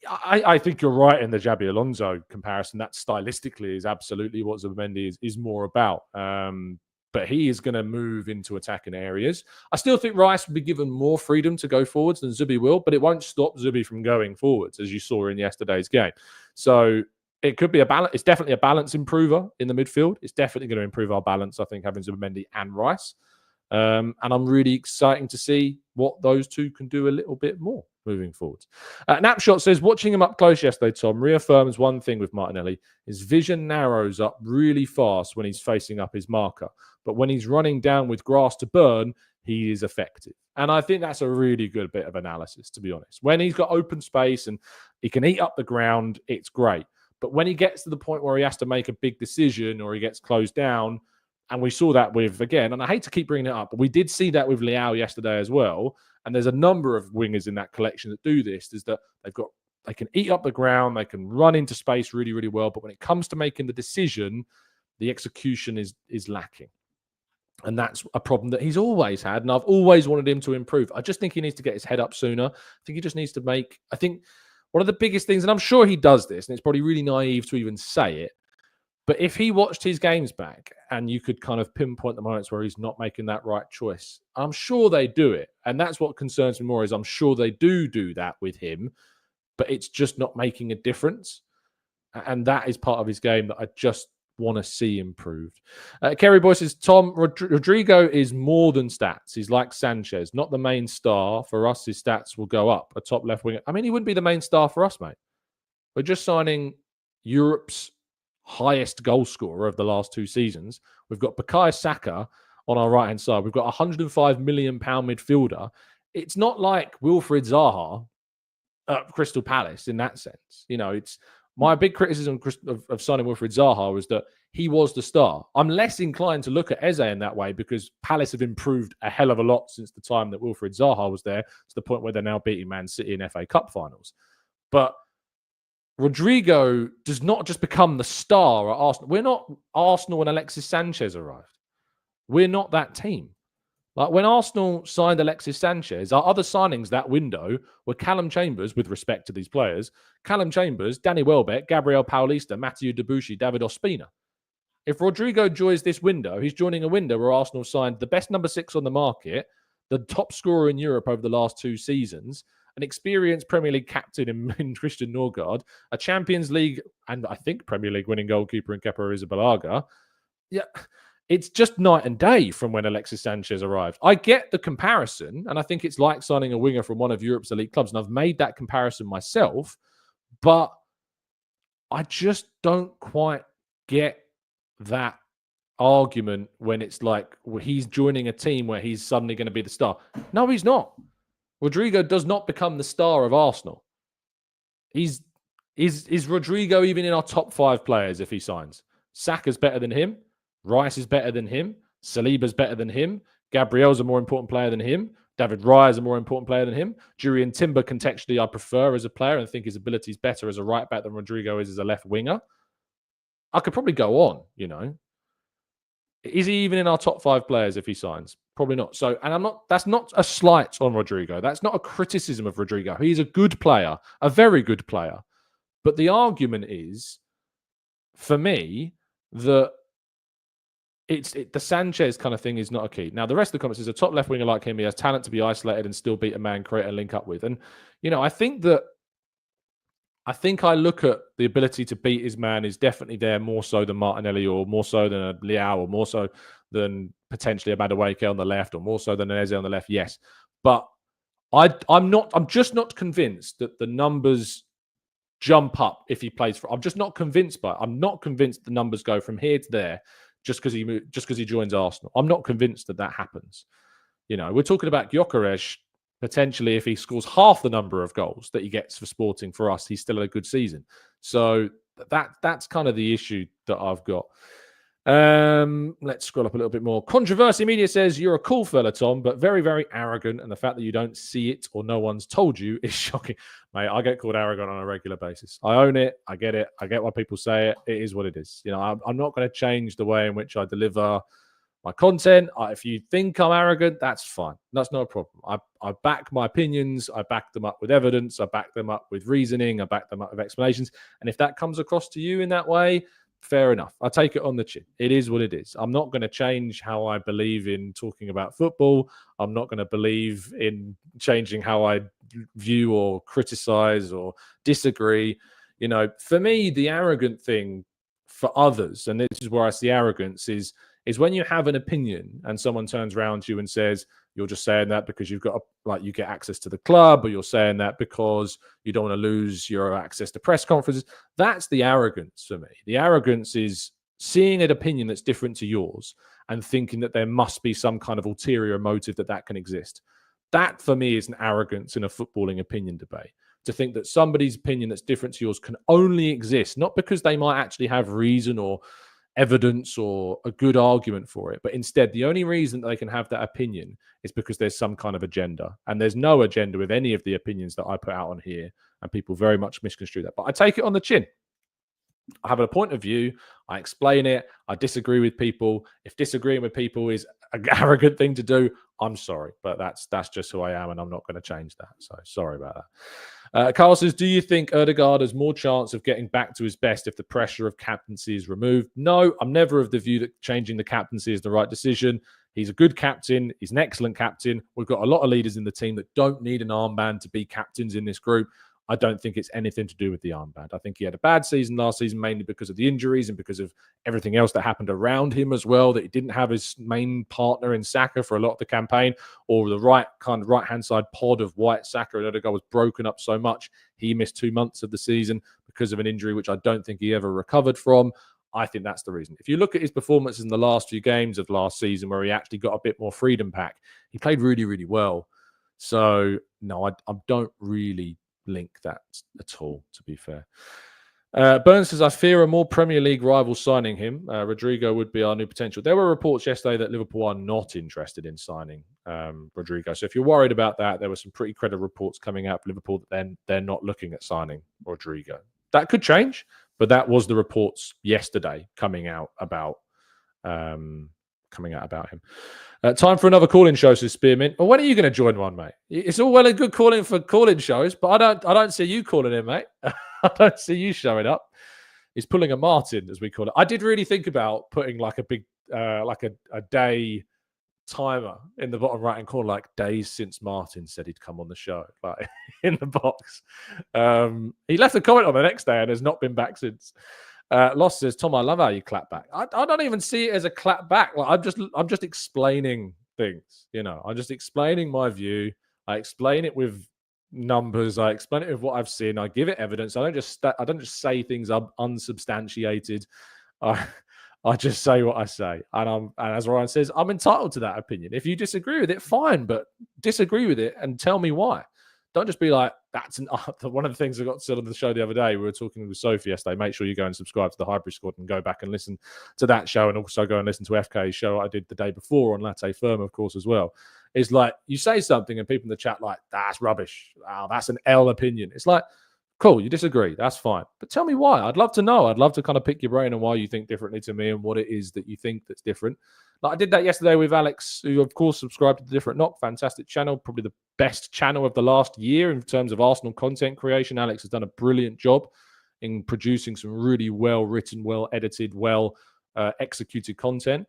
I think you're right in the Xabi Alonso comparison. That stylistically is absolutely what Zubimendi is more about. But he is going to move into attacking areas. I still think Rice will be given more freedom to go forwards than Zubi will, but it won't stop Zubi from going forwards, as you saw in yesterday's game. So it could be a balance. It's definitely a balance improver in the midfield. It's definitely going to improve our balance, I think, having Zubimendi and Rice. And I'm really excited to see what those two can do a little bit more moving forward. Napshot says, watching him up close yesterday, Tom, reaffirms one thing with Martinelli. His vision narrows up really fast when he's facing up his marker. But when he's running down with grass to burn, he is effective. And I think that's a really good bit of analysis, to be honest. When he's got open space and he can eat up the ground, it's great. But when he gets to the point where he has to make a big decision or he gets closed down, and we saw that with, again, and I hate to keep bringing it up, but we did see that with Leao yesterday as well. And there's a number of wingers in that collection that do this, is that they can eat up the ground, they can run into space really, really well. But when it comes to making the decision, the execution is lacking. And that's a problem that he's always had. And I've always wanted him to improve. I just think he needs to get his head up sooner. I think he just needs to I think one of the biggest things, and I'm sure he does this, and it's probably really naive to even say it, but if he watched his games back and you could kind of pinpoint the moments where he's not making that right choice, I'm sure they do it. And that's what concerns me more, is I'm sure they do that with him, but it's just not making a difference. And that is part of his game that I just want to see improved. Kerry Boy says, Tom, Rodrigo is more than stats. He's like Sanchez, not the main star. For us, his stats will go up. A top left winger. I mean, he wouldn't be the main star for us, mate. We're just signing Europe's highest goal scorer of the last 2 seasons. We've got Bukayo Saka on our right-hand side. We've got a £105 million midfielder. It's not like Wilfried Zaha at Crystal Palace in that sense. You know, it's my big criticism of signing Wilfried Zaha was that he was the star. I'm less inclined to look at Eze in that way because Palace have improved a hell of a lot since the time that Wilfried Zaha was there, to the point where they're now beating Man City in FA Cup finals. But Rodrigo does not just become the star at Arsenal. We're not Arsenal when Alexis Sanchez arrived. We're not that team. Like when Arsenal signed Alexis Sanchez, our other signings that window were Callum Chambers, with respect to these players, Callum Chambers, Danny Welbeck, Gabriel Paulista, Mathieu Debuchy, David Ospina. If Rodrigo joins this window, he's joining a window where Arsenal signed the best number 6 on the market, the top scorer in Europe over the last 2 seasons, an experienced Premier League captain in Christian Norgaard, a Champions League and I think Premier League winning goalkeeper in Kepa Arrizabalaga. Yeah, it's just night and day from when Alexis Sanchez arrived. I get the comparison, and I think it's like signing a winger from one of Europe's elite clubs, and I've made that comparison myself, but I just don't quite get that argument when it's like, well, he's joining a team where he's suddenly going to be the star. No, he's not. Rodrigo does not become the star of Arsenal. Is Rodrigo even in our top 5 players if he signs? Saka's better than him. Rice is better than him. Saliba's better than him. Gabriel's a more important player than him. David Raya is a more important player than him. Jurriën Timber, contextually, I prefer as a player and think his ability is better as a right back than Rodrigo is as a left winger. I could probably go on, you know. Is he even in our top 5 players if he signs? Probably not. So, and that's not a slight on Rodrigo. That's not a criticism of Rodrigo. He's a good player, a very good player. But the argument is, for me, that the Sanchez kind of thing is not a key. Now, the rest of the comments is a top left winger like him. He has talent to be isolated and still beat a man, create a link up with. And, I think I look at the ability to beat his man is definitely there more so than Martinelli or more so than a Leao or more so than potentially a Madueke on the left or more so than an Eze on the left. Yes. But I'm just not convinced that the numbers jump up if he plays for. I'm just not convinced by it. I'm not convinced the numbers go from here to there just because he joins Arsenal. I'm not convinced that happens. We're talking about Gyokeres potentially if he scores half the number of goals that he gets for Sporting for us, he's still had a good season. So that's kind of the issue that I've got. Let's scroll up a little bit more. Controversy Media says, you're a cool fella, Tom, but very, very arrogant. And the fact that you don't see it or no one's told you is shocking. Mate, I get called arrogant on a regular basis. I own it. I get it. I get why people say it. It is what it is. I'm not going to change the way in which I deliver my content. If you think I'm arrogant, that's fine. That's no problem. I back my opinions. I back them up with evidence. I back them up with reasoning. I back them up with explanations. And if that comes across to you in that way, fair enough. I take it on the chin. It is what it is. I'm not going to change how I believe in talking about football. I'm not going to believe in changing how I view or criticize or disagree. For me, the arrogant thing for others, and this is where I see arrogance, is when you have an opinion and someone turns around to you and says, you're just saying that because you've got you get access to the club, or you're saying that because you don't want to lose your access to press conferences. That's the arrogance for me. The arrogance is seeing an opinion that's different to yours and thinking that there must be some kind of ulterior motive that can exist. That for me is an arrogance in a footballing opinion debate. To think that somebody's opinion that's different to yours can only exist, not because they might actually have reason or evidence or a good argument for it, but instead the only reason that they can have that opinion is because there's some kind of agenda, and there's no agenda with any of the opinions that I put out on here, and people very much misconstrue that. But I take it on the chin. I have a point of view. I explain it. I disagree with people. If disagreeing with people is an arrogant thing to do, I'm sorry, but that's just who I am, and I'm not going to change that. So sorry about that. Carl says, do you think Odegaard has more chance of getting back to his best if the pressure of captaincy is removed? No, I'm never of the view that changing the captaincy is the right decision. He's a good captain. He's an excellent captain. We've got a lot of leaders in the team that don't need an armband to be captains in this group. I don't think it's anything to do with the armband. I think he had a bad season last season, mainly because of the injuries and because of everything else that happened around him as well, that he didn't have his main partner in Saka for a lot of the campaign, or the right-hand side pod of White, Saka, and Odegaard was broken up so much. He missed 2 months of the season because of an injury, which I don't think he ever recovered from. I think that's the reason. If you look at his performances in the last few games of last season, where he actually got a bit more freedom back, he played really, really well. So, no, I don't really link that at all, to be fair. Burns says, I fear a more Premier League rival signing him. Rodrigo would be our new potential. There were reports yesterday that Liverpool are not interested in signing Rodrigo. So if you're worried about that, there were some pretty credible reports coming out of Liverpool that they're not looking at signing Rodrigo. That could change, but that was the reports yesterday coming out about him. Time for another call-in show, says Spearmint. Well, when are you going to join one, mate? It's all well and good calling for call-in shows, but I don't see you calling in, mate. I don't see you showing up. He's pulling a Martin, as we call it. I did really think about putting like a big, like a day timer in the bottom right-hand corner, like days since Martin said he'd come on the show, like in the box. He left a comment on the next day and has not been back since. Lost says, Tom, I love how you clap back. I don't even see it as a clap back. Like I'm just explaining things. I'm just explaining my view. I explain it with numbers. I explain it with what I've seen. I give it evidence. I don't just say things unsubstantiated. I just say what I say. And as Ryan says, I'm entitled to that opinion. If you disagree with it, fine, but disagree with it and tell me why. Don't just be like, that's one of the things I got said on the show the other day. We were talking with Sophie yesterday. Make sure you go and subscribe to the Hybrid Squad and go back and listen to that show, and also go and listen to FK's show I did the day before on Latte Firm, of course, as well. It's like you say something and people in the chat like, that's rubbish. Wow, that's an L opinion. It's like, cool, you disagree. That's fine. But tell me why. I'd love to know. I'd love to kind of pick your brain on why you think differently to me and what it is that you think that's different. Like I did that yesterday with Alex, who, of course, subscribed to the Different Knock. Fantastic channel. Probably the best channel of the last year in terms of Arsenal content creation. Alex has done a brilliant job in producing some really well-written, well-edited, well-executed content.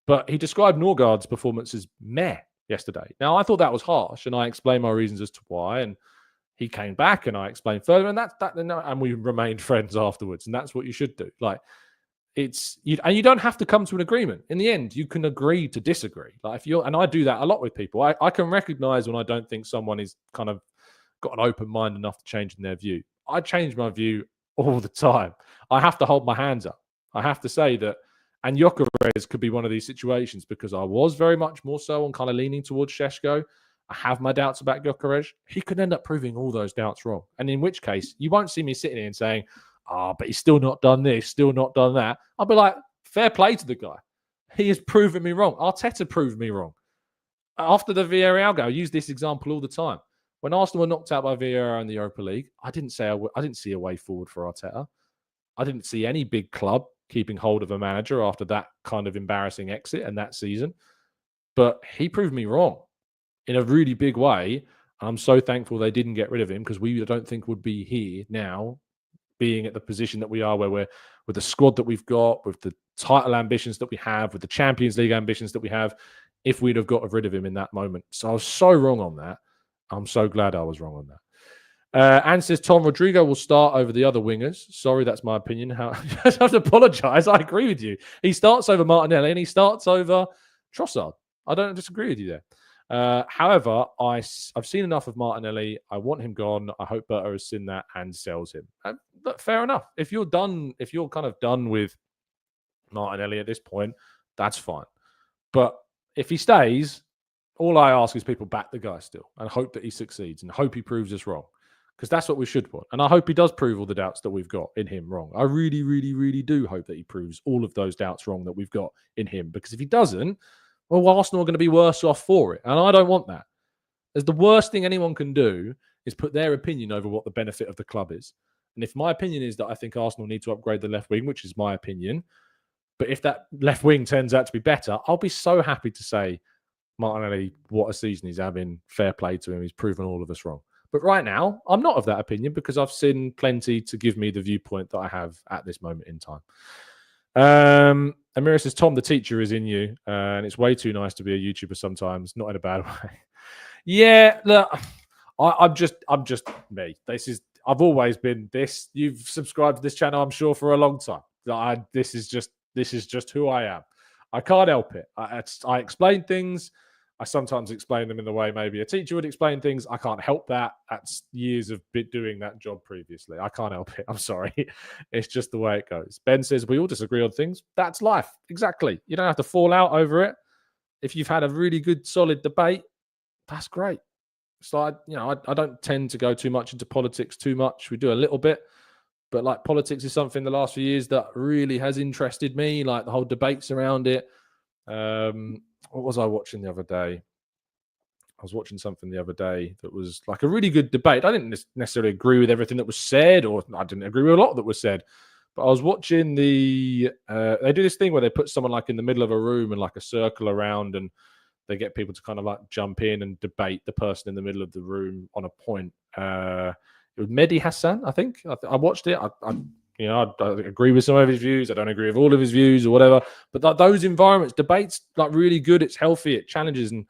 But he described Norgaard's performance as meh yesterday. Now, I thought that was harsh, and I explained my reasons as to why. And he came back, and I explained further, and we remained friends afterwards. And that's what you should do. Like, and you don't have to come to an agreement. In the end, you can agree to disagree. Like, and I do that a lot with people. I can recognize when I don't think someone is kind of got an open mind enough to change in their view. I change my view all the time. I have to hold my hands up. I have to say that. And Gyokeres could be one of these situations, because I was very much more so on kind of leaning towards Šeško. I have my doubts about Gyokeres. He could end up proving all those doubts wrong. And in which case, you won't see me sitting here and saying, but he's still not done this, still not done that. I'll be like, fair play to the guy. He has proven me wrong. Arteta proved me wrong. After the Villarreal goal, I use this example all the time. When Arsenal were knocked out by Villarreal in the Europa League, I didn't see a way forward for Arteta. I didn't see any big club keeping hold of a manager after that kind of embarrassing exit and that season. But he proved me wrong in a really big way. I'm so thankful they didn't get rid of him, because I don't think would be here now, being at the position that we are, where we're with the squad that we've got, with the title ambitions that we have, with the Champions League ambitions that we have, if we'd have got rid of him in that moment. So I was so wrong on that. I'm so glad I was wrong on that. Anne says Tom Rodrigo will start over the other wingers. Sorry, that's my opinion. I have to apologise. I agree with you. He starts over Martinelli and he starts over Trossard. I don't disagree with you there. However, I've seen enough of Martinelli. I want him gone. I hope Berta has seen that and sells him. But fair enough. If you're kind of done with Martinelli at this point, that's fine. But if he stays, all I ask is people back the guy still and hope that he succeeds and hope he proves us wrong. Because that's what we should want. And I hope he does prove all the doubts that we've got in him wrong. I really, really, really do hope that he proves all of those doubts wrong that we've got in him. Because if he doesn't, well, Arsenal are going to be worse off for it. And I don't want that. As the worst thing anyone can do is put their opinion over what the benefit of the club is. And if my opinion is that I think Arsenal need to upgrade the left wing, which is my opinion, but if that left wing turns out to be better, I'll be so happy to say, Martinelli, what a season he's having. Fair play to him. He's proven all of us wrong. But right now, I'm not of that opinion, because I've seen plenty to give me the viewpoint that I have at this moment in time. Amira says, Tom, the teacher is in you, and it's way too nice to be a YouTuber sometimes, not in a bad way. Yeah, look, I'm just me. I've always been this. You've subscribed to this channel, I'm sure, for a long time. This is just who I am. I can't help it. I explain things. I sometimes explain them in the way maybe a teacher would explain things. I can't help that. That's years of doing that job previously. I can't help it. I'm sorry. It's just the way it goes. Ben says, we all disagree on things. That's life. Exactly. You don't have to fall out over it. If you've had a really good, solid debate, that's great. So, I don't tend to go too much into politics too much. We do a little bit. But like politics is something the last few years that really has interested me, like the whole debates around it. What was I watching the other day? I was watching something the other day that was like a really good debate. I didn't necessarily agree with everything that was said, or I didn't agree with a lot that was said. But I was watching they do this thing where they put someone like in the middle of a room and like a circle around, and they get people to kind of like jump in and debate the person in the middle of the room on a point. It was Mehdi Hassan, I think. I watched it. I agree with some of his views. I don't agree with all of his views or whatever. But those environments, debates, like really good. It's healthy. It challenges. And,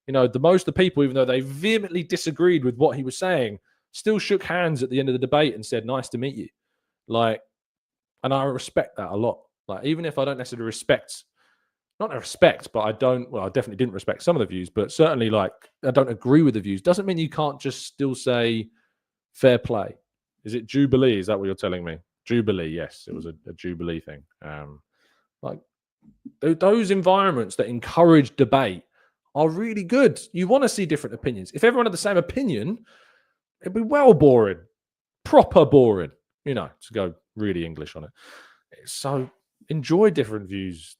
the people, even though they vehemently disagreed with what he was saying, still shook hands at the end of the debate and said, nice to meet you. And I respect that a lot. Like, even if I don't necessarily not respect, but I definitely didn't respect some of the views, but certainly I don't agree with the views. Doesn't mean you can't just still say fair play. Is it Jubilee? Is that what you're telling me? Jubilee, yes, it was a Jubilee thing. Those environments that encourage debate are really good. You want to see different opinions. If everyone had the same opinion, it'd be well boring, proper boring, to go really English on it. So enjoy different views.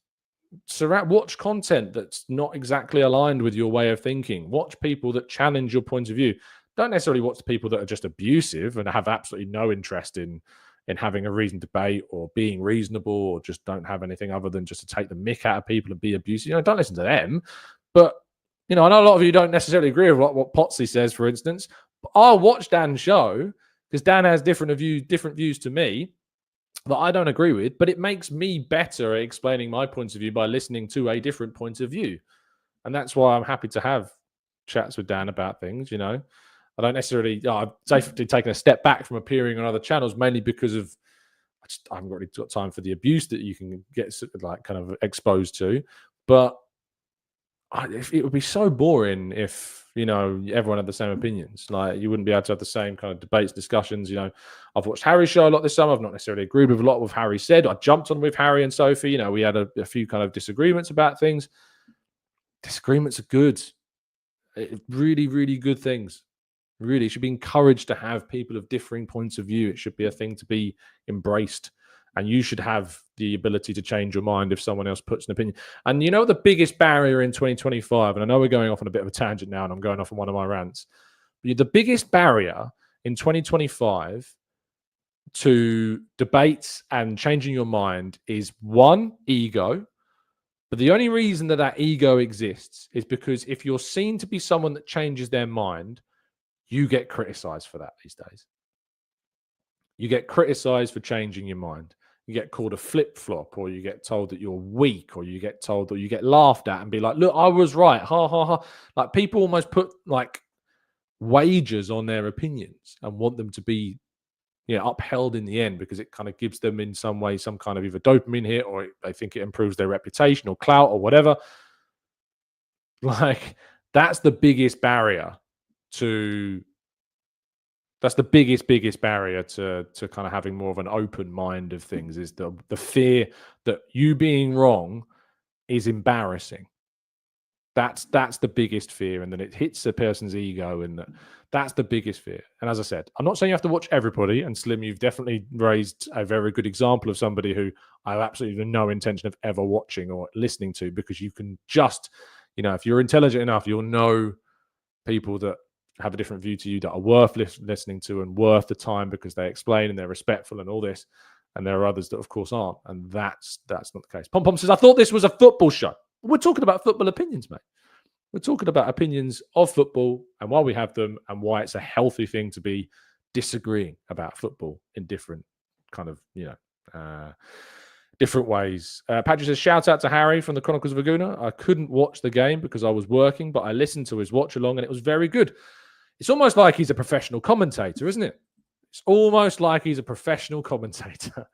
Watch content that's not exactly aligned with your way of thinking. Watch people that challenge your point of view. Don't necessarily watch the people that are just abusive and have absolutely no interest in having a reasoned debate or being reasonable, or just don't have anything other than just to take the mick out of people and be abusive. Don't listen to them. But, I know a lot of you don't necessarily agree with what Potsy says, for instance. But I'll watch Dan's show because Dan has different views to me. that I don't agree with, but it makes me better at explaining my points of view by listening to a different point of view. And that's why I'm happy to have chats with Dan about things, I don't necessarily, I've safely taken a step back from appearing on other channels, mainly because of, I haven't really got time for the abuse that you can get like kind of exposed to. But it would be so boring if everyone had the same opinions. Like, you wouldn't be able to have the same kind of debates, discussions. I've watched Harry's show a lot this summer. I've not necessarily agreed with a lot of what Harry said. I jumped on with Harry and Sophie. We had a few kind of disagreements about things. Disagreements are good. Really, really good things. Really, it should be encouraged to have people of differing points of view. It should be a thing to be embraced. And you should have the ability to change your mind if someone else puts an opinion. And the biggest barrier in 2025, and I know we're going off on a bit of a tangent now, and I'm going off on one of my rants, but the biggest barrier in 2025 to debates and changing your mind is, one, ego. But the only reason that ego exists is because if you're seen to be someone that changes their mind, you get criticized for that these days. You get criticized for changing your mind. You get called a flip-flop, or you get told that you're weak, or you get told, or you get laughed at and be like, look, I was right. Ha, ha, ha. Like, people almost put like wagers on their opinions and want them to be upheld in the end, because it kind of gives them in some way some kind of either dopamine hit, or they think it improves their reputation or clout or whatever. Like, that's the biggest barrier to biggest barrier to kind of having more of an open mind of things, is the fear that you being wrong is embarrassing. That's the biggest fear, and then it hits a person's ego, and that's the biggest fear. And as I said, I'm not saying you have to watch everybody, and Slim, you've definitely raised a very good example of somebody who I have absolutely no intention of ever watching or listening to, because you can just, if you're intelligent enough, you'll know people that have a different view to you that are worth listening to and worth the time, because they explain and they're respectful and all this. And there are others that, of course, aren't. And that's not the case. Pom Pom says, I thought this was a football show. We're talking about football opinions, mate. We're talking about opinions of football and why we have them, and why it's a healthy thing to be disagreeing about football in different kind of, different ways. Patrick says, shout out to Harry from the Chronicles of a Gooner. I couldn't watch the game because I was working, but I listened to his watch along and it was very good. It's almost like he's a professional commentator, isn't it? It's almost like he's a professional commentator.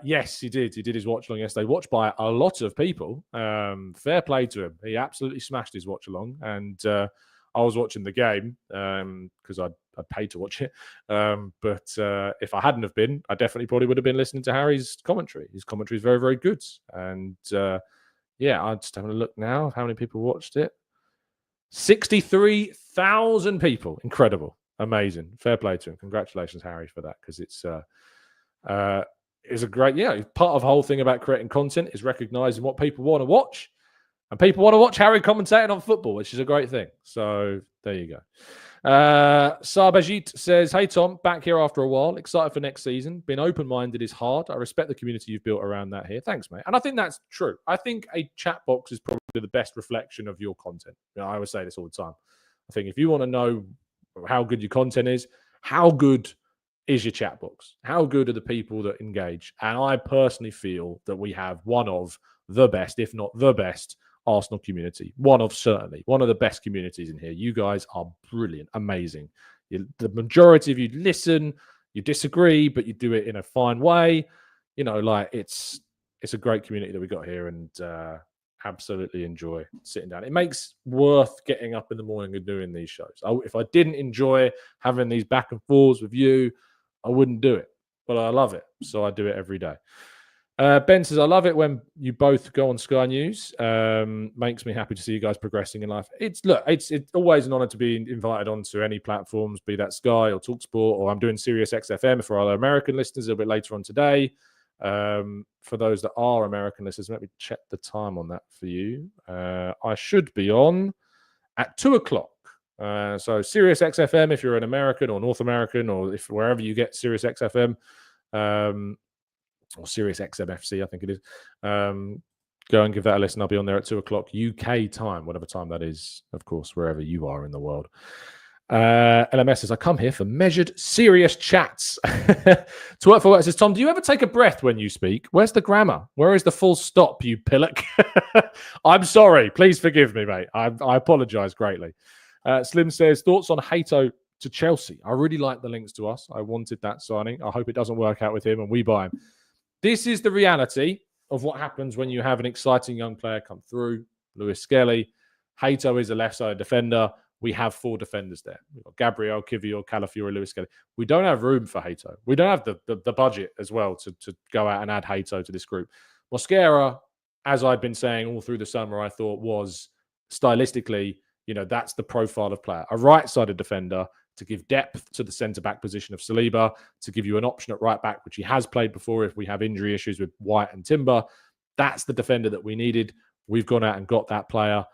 Yes, he did. He did his watch along yesterday, watched by a lot of people. Fair play to him. He absolutely smashed his watch along. And I was watching the game because I paid to watch it. But if I hadn't have been, I definitely probably would have been listening to Harry's commentary. His commentary is very, very good. And I'm just having a look now of how many people watched it. 63,000 people. Incredible. Amazing. Fair play to him. Congratulations, Harry, for that, because it's a great, part of the whole thing about creating content is recognizing what people want to watch. And people want to watch Harry commentating on football, which is a great thing. So there you go. Sarbajit says, hey, Tom, back here after a while. Excited for next season. Being open-minded is hard. I respect the community you've built around that here. Thanks, mate. And I think that's true. I think a chat box is probably the best reflection of your content. I always say this all the time. I think if you want to know how good your content is, how good is your chat box? How good are the people that engage? And I personally feel that we have one of the best, if not the best, Arsenal community. One of the best communities in here. You guys are brilliant, amazing. The majority of you listen, you disagree, but you do it in a fine way. It's a great community that we got here, and absolutely enjoy sitting down. It makes worth getting up in the morning and doing these shows. If I didn't enjoy having these back and forths with you, I wouldn't do it. But I love it, so I do it every day. Ben says, I love it when you both go on Sky News. Makes me happy to see you guys progressing in life. It's always an honor to be invited onto any platforms, be that Sky or TalkSport, or I'm doing Sirius XFM for our American listeners a little bit later on today. For those that are American listeners, let me check the time on that for you. I should be on at 2:00. So Sirius XFM if you're an American or North American, or if wherever you get Sirius XFM, or Sirius XMFC, I think it is. Go and give that a listen. I'll be on there at 2:00 UK time, whatever time that is, of course, wherever you are in the world. LMS says, I come here for measured, serious chats. To work for work says, Tom, do you ever take a breath when you speak? Where's the grammar? Where is the full stop, you pillock? I'm sorry. Please forgive me, mate. I apologise greatly. Slim says, thoughts on Hato to Chelsea? I really like the links to us. I wanted that signing. I hope it doesn't work out with him and we buy him. This is the reality of what happens when you have an exciting young player come through. Lewis Skelly. Hato is a left-sided defender. We have 4 defenders there. We've got Gabriel, Kivior, Calafiori, Lewis Skelly. We don't have room for Hato. We don't have the budget as well to go out and add Hato to this group. Mosquera, as I've been saying all through the summer, I thought was stylistically, that's the profile of player. A right-sided defender to give depth to the centre-back position of Saliba, to give you an option at right-back, which he has played before if we have injury issues with White and Timber. That's the defender that we needed. We've gone out and got that player.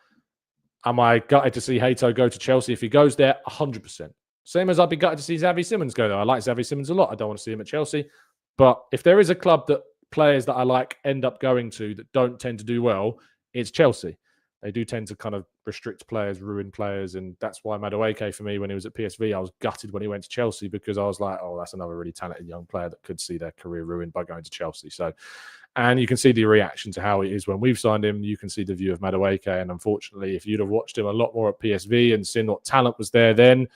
Am I gutted to see Hato go to Chelsea? If he goes there, 100%. Same as I'd be gutted to see Xavi Simons go there. I like Xavi Simons a lot. I don't want to see him at Chelsea. But if there is a club that players that I like end up going to that don't tend to do well, it's Chelsea. They do tend to kind of restrict players, ruin players. And that's why Madueke, for me, when he was at PSV, I was gutted when he went to Chelsea because I was like, oh, that's another really talented young player that could see their career ruined by going to Chelsea. And you can see the reaction to how it is when we've signed him. You can see the view of Madueke. And unfortunately, if you'd have watched him a lot more at PSV and seen what talent was there then,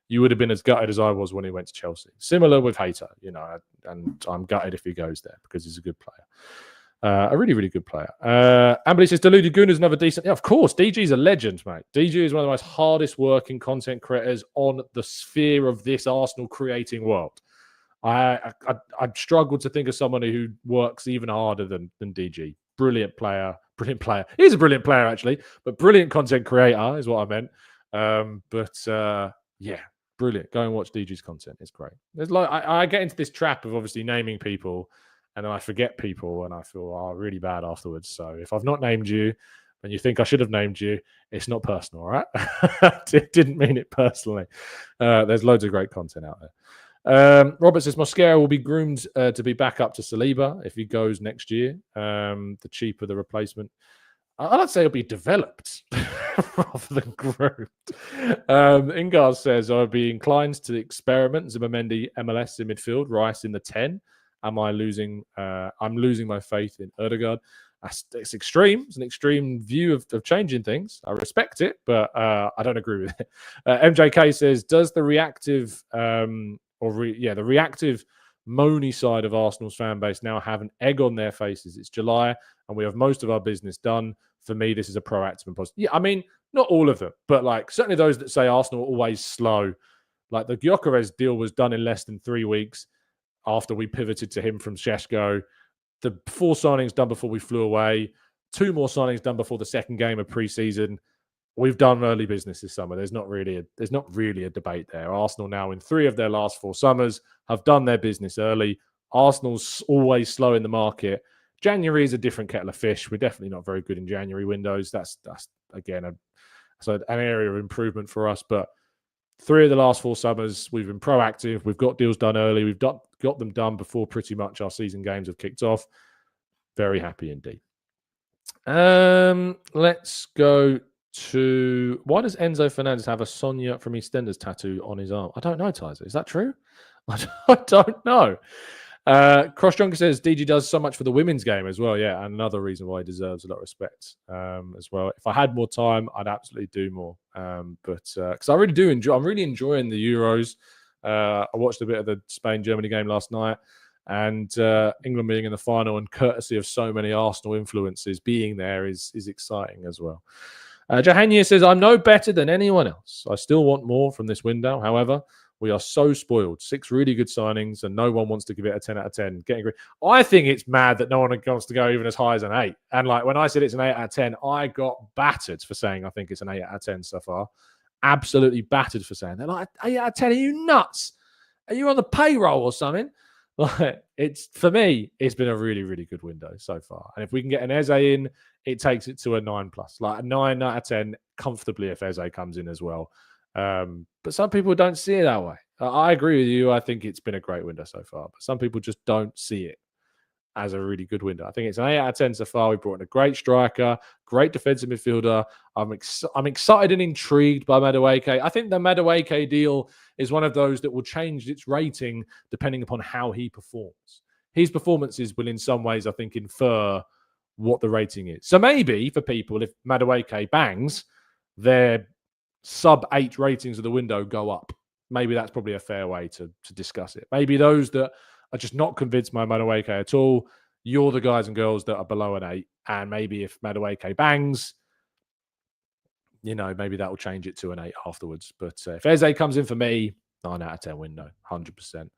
you would have been as gutted as I was when he went to Chelsea. Similar with Hato, and I'm gutted if he goes there because he's a good player. A really, really good player. Amberly says, Deluded Gooner's another decent... Yeah, of course, DG's a legend, mate. DG is one of the most hardest working content creators on the sphere of this Arsenal creating world. I struggle to think of someone who works even harder than DG. Brilliant player. He's a brilliant player, actually, but brilliant content creator is what I meant. Yeah, brilliant. Go and watch DG's content. It's great. There's I get into this trap of obviously naming people, and then I forget people, and I feel really bad afterwards. So if I've not named you, and you think I should have named you, it's not personal, all right? Didn't mean it personally. There's loads of great content out there. Robert says Mosquera will be groomed to be back up to Saliba if he goes next year. The cheaper the replacement. I'd say it'll be developed rather than groomed. Ingard says I'd be inclined to experiment Zubimendi MLS in midfield, Rice in the 10. I'm losing my faith in Norgaard. It's extreme. It's an extreme view of changing things. I respect it, but I don't agree with it. MJK says, does the reactive the reactive moany side of Arsenal's fan base now have an egg on their faces? It's July and we have most of our business done. For me, this is a proactive and positive. Yeah, I mean, not all of them, but certainly those that say Arsenal are always slow. Like the Gyokeres deal was done in less than 3 weeks after we pivoted to him from Šeško. The 4 signings done before we flew away. 2 more signings done before the second game of pre-season. We've done early business this summer. There's not really a debate there. Arsenal now in 3 of their last 4 summers have done their business early. Arsenal's always slow in the market. January is a different kettle of fish. We're definitely not very good in January windows. That's again an area of improvement for us. But 3 of the last 4 summers, we've been proactive. We've got deals done early. We've got them done before pretty much our season games have kicked off. Very happy indeed. Let's go to... Why does Enzo Fernandez have a Sonia from EastEnders tattoo on his arm? I don't know, Tyzer. Is that true? I don't know. Cross Junker says DG does so much for the women's game as well. Yeah, and another reason why he deserves a lot of respect as well. If I had more time, I'd absolutely do more. Because I really do enjoy. I'm really enjoying the Euros. I watched a bit of the Spain-Germany game last night, and England being in the final, and courtesy of so many Arsenal influences being there is exciting as well. Jahania says, I'm no better than anyone else. I still want more from this window. However, we are so spoiled. 6 really good signings, and no one wants to give it a 10 out of 10. Getting agree. I think it's mad that no one wants to go even as high as an 8. And when I said it's an 8 out of 10, I got battered for saying I think it's an 8 out of 10 so far. Absolutely battered for saying. They're like, 8 out of 10, are you nuts? Are you on the payroll or something? For me, it's been a really, really good window so far. And if we can get an Eze in, it takes it to a 9+. A 9 out of 10 comfortably if Eze comes in as well. But some people don't see it that way. I agree with you. I think it's been a great window so far, but some people just don't see it. as a really good window. I think it's an 8 out of 10 so far. We brought in a great striker, great defensive midfielder. I'm excited and intrigued by Madueke. I think the Madueke deal is one of those that will change its rating depending upon how he performs. His performances will, in some ways, I think, infer what the rating is. So maybe for people, if Madueke bangs, their sub-8 ratings of the window go up. Maybe that's probably a fair way to discuss it. Maybe those that are just not convinced by Madueke at all, you're the guys and girls that are below an 8. And maybe if Madueke bangs, maybe that will change it to an 8 afterwards. But if Eze comes in for me, 9 out of 10 window, 100%.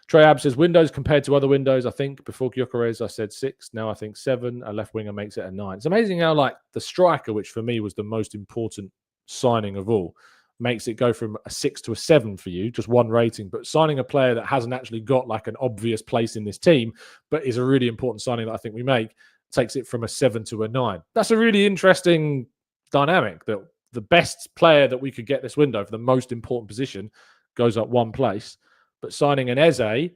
Trey Ab says, windows compared to other windows, I think before Gyokeres, I said 6. Now I think 7. A left winger makes it a 9. It's amazing how, like, the striker, which for me was the most important signing of all, makes it go from a 6 to a 7 for you, just one rating. But signing a player that hasn't actually got like an obvious place in this team, but is a really important signing that I think we make, takes it from a 7 to a 9. That's a really interesting dynamic, that the best player that we could get this window for the most important position goes up one place. But signing an Eze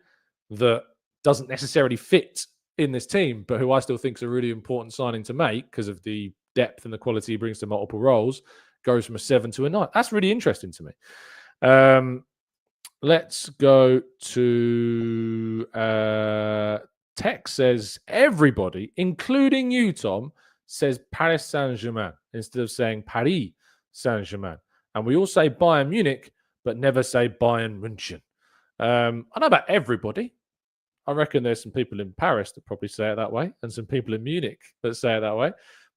that doesn't necessarily fit in this team, but who I still think is a really important signing to make because of the depth and the quality he brings to multiple roles, goes from a 7 to a 9. That's really interesting to me. Let's go to Tex says, everybody, including you, Tom, says Paris Saint-Germain instead of saying Paris Saint-Germain. And we all say Bayern Munich, but never say Bayern München. I know about everybody. I reckon there's some people in Paris that probably say it that way, and some people in Munich that say it that way.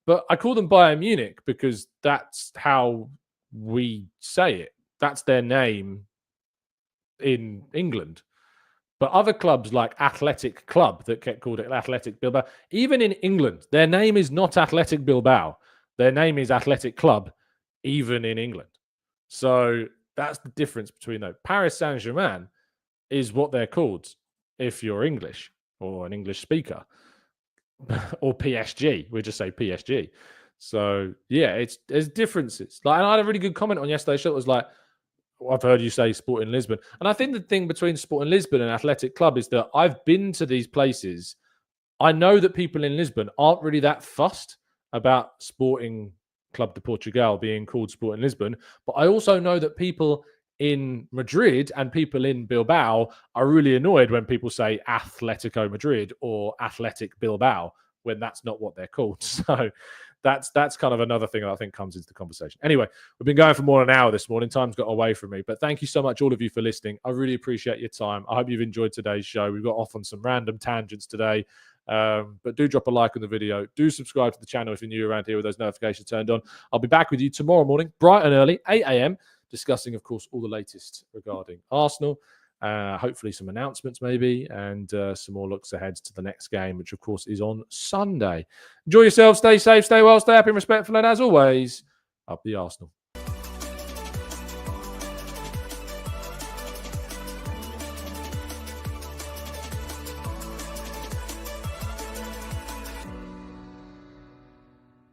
But I call them Bayern Munich because that's how we say it. That's their name in England. But other clubs like Athletic Club that get called it Athletic Bilbao, even in England, their name is not Athletic Bilbao. Their name is Athletic Club, even in England. So that's the difference between those. Paris Saint-Germain is what they're called if you're English or an English speaker. Or PSG, we just say PSG. So yeah, there's differences. Like, and I had a really good comment on yesterday's show. It was like, I've heard you say Sporting Lisbon, and I think the thing between Sporting Lisbon and Athletic Club is that I've been to these places. I know that people in Lisbon aren't really that fussed about Sporting Club de Portugal being called Sporting Lisbon, but I also know that people in Madrid and people in Bilbao are really annoyed when people say Atletico Madrid or Athletic Bilbao when that's not what they're called. So that's kind of another thing that I think comes into the conversation. Anyway, we've been going for more than an hour this morning. Time's got away from me, but thank you so much, all of you, for listening. I really appreciate your time. I hope you've enjoyed today's show. We've got off on some random tangents today, but do drop a like on the video. Do subscribe to the channel if you're new around here with those notifications turned on. I'll be back with you tomorrow morning, bright and early, 8 a.m., discussing, of course, all the latest regarding Arsenal. Hopefully some announcements maybe, and some more looks ahead to the next game, which, of course, is on Sunday. Enjoy yourselves. Stay safe, stay well, stay happy and respectful. And as always, up the Arsenal.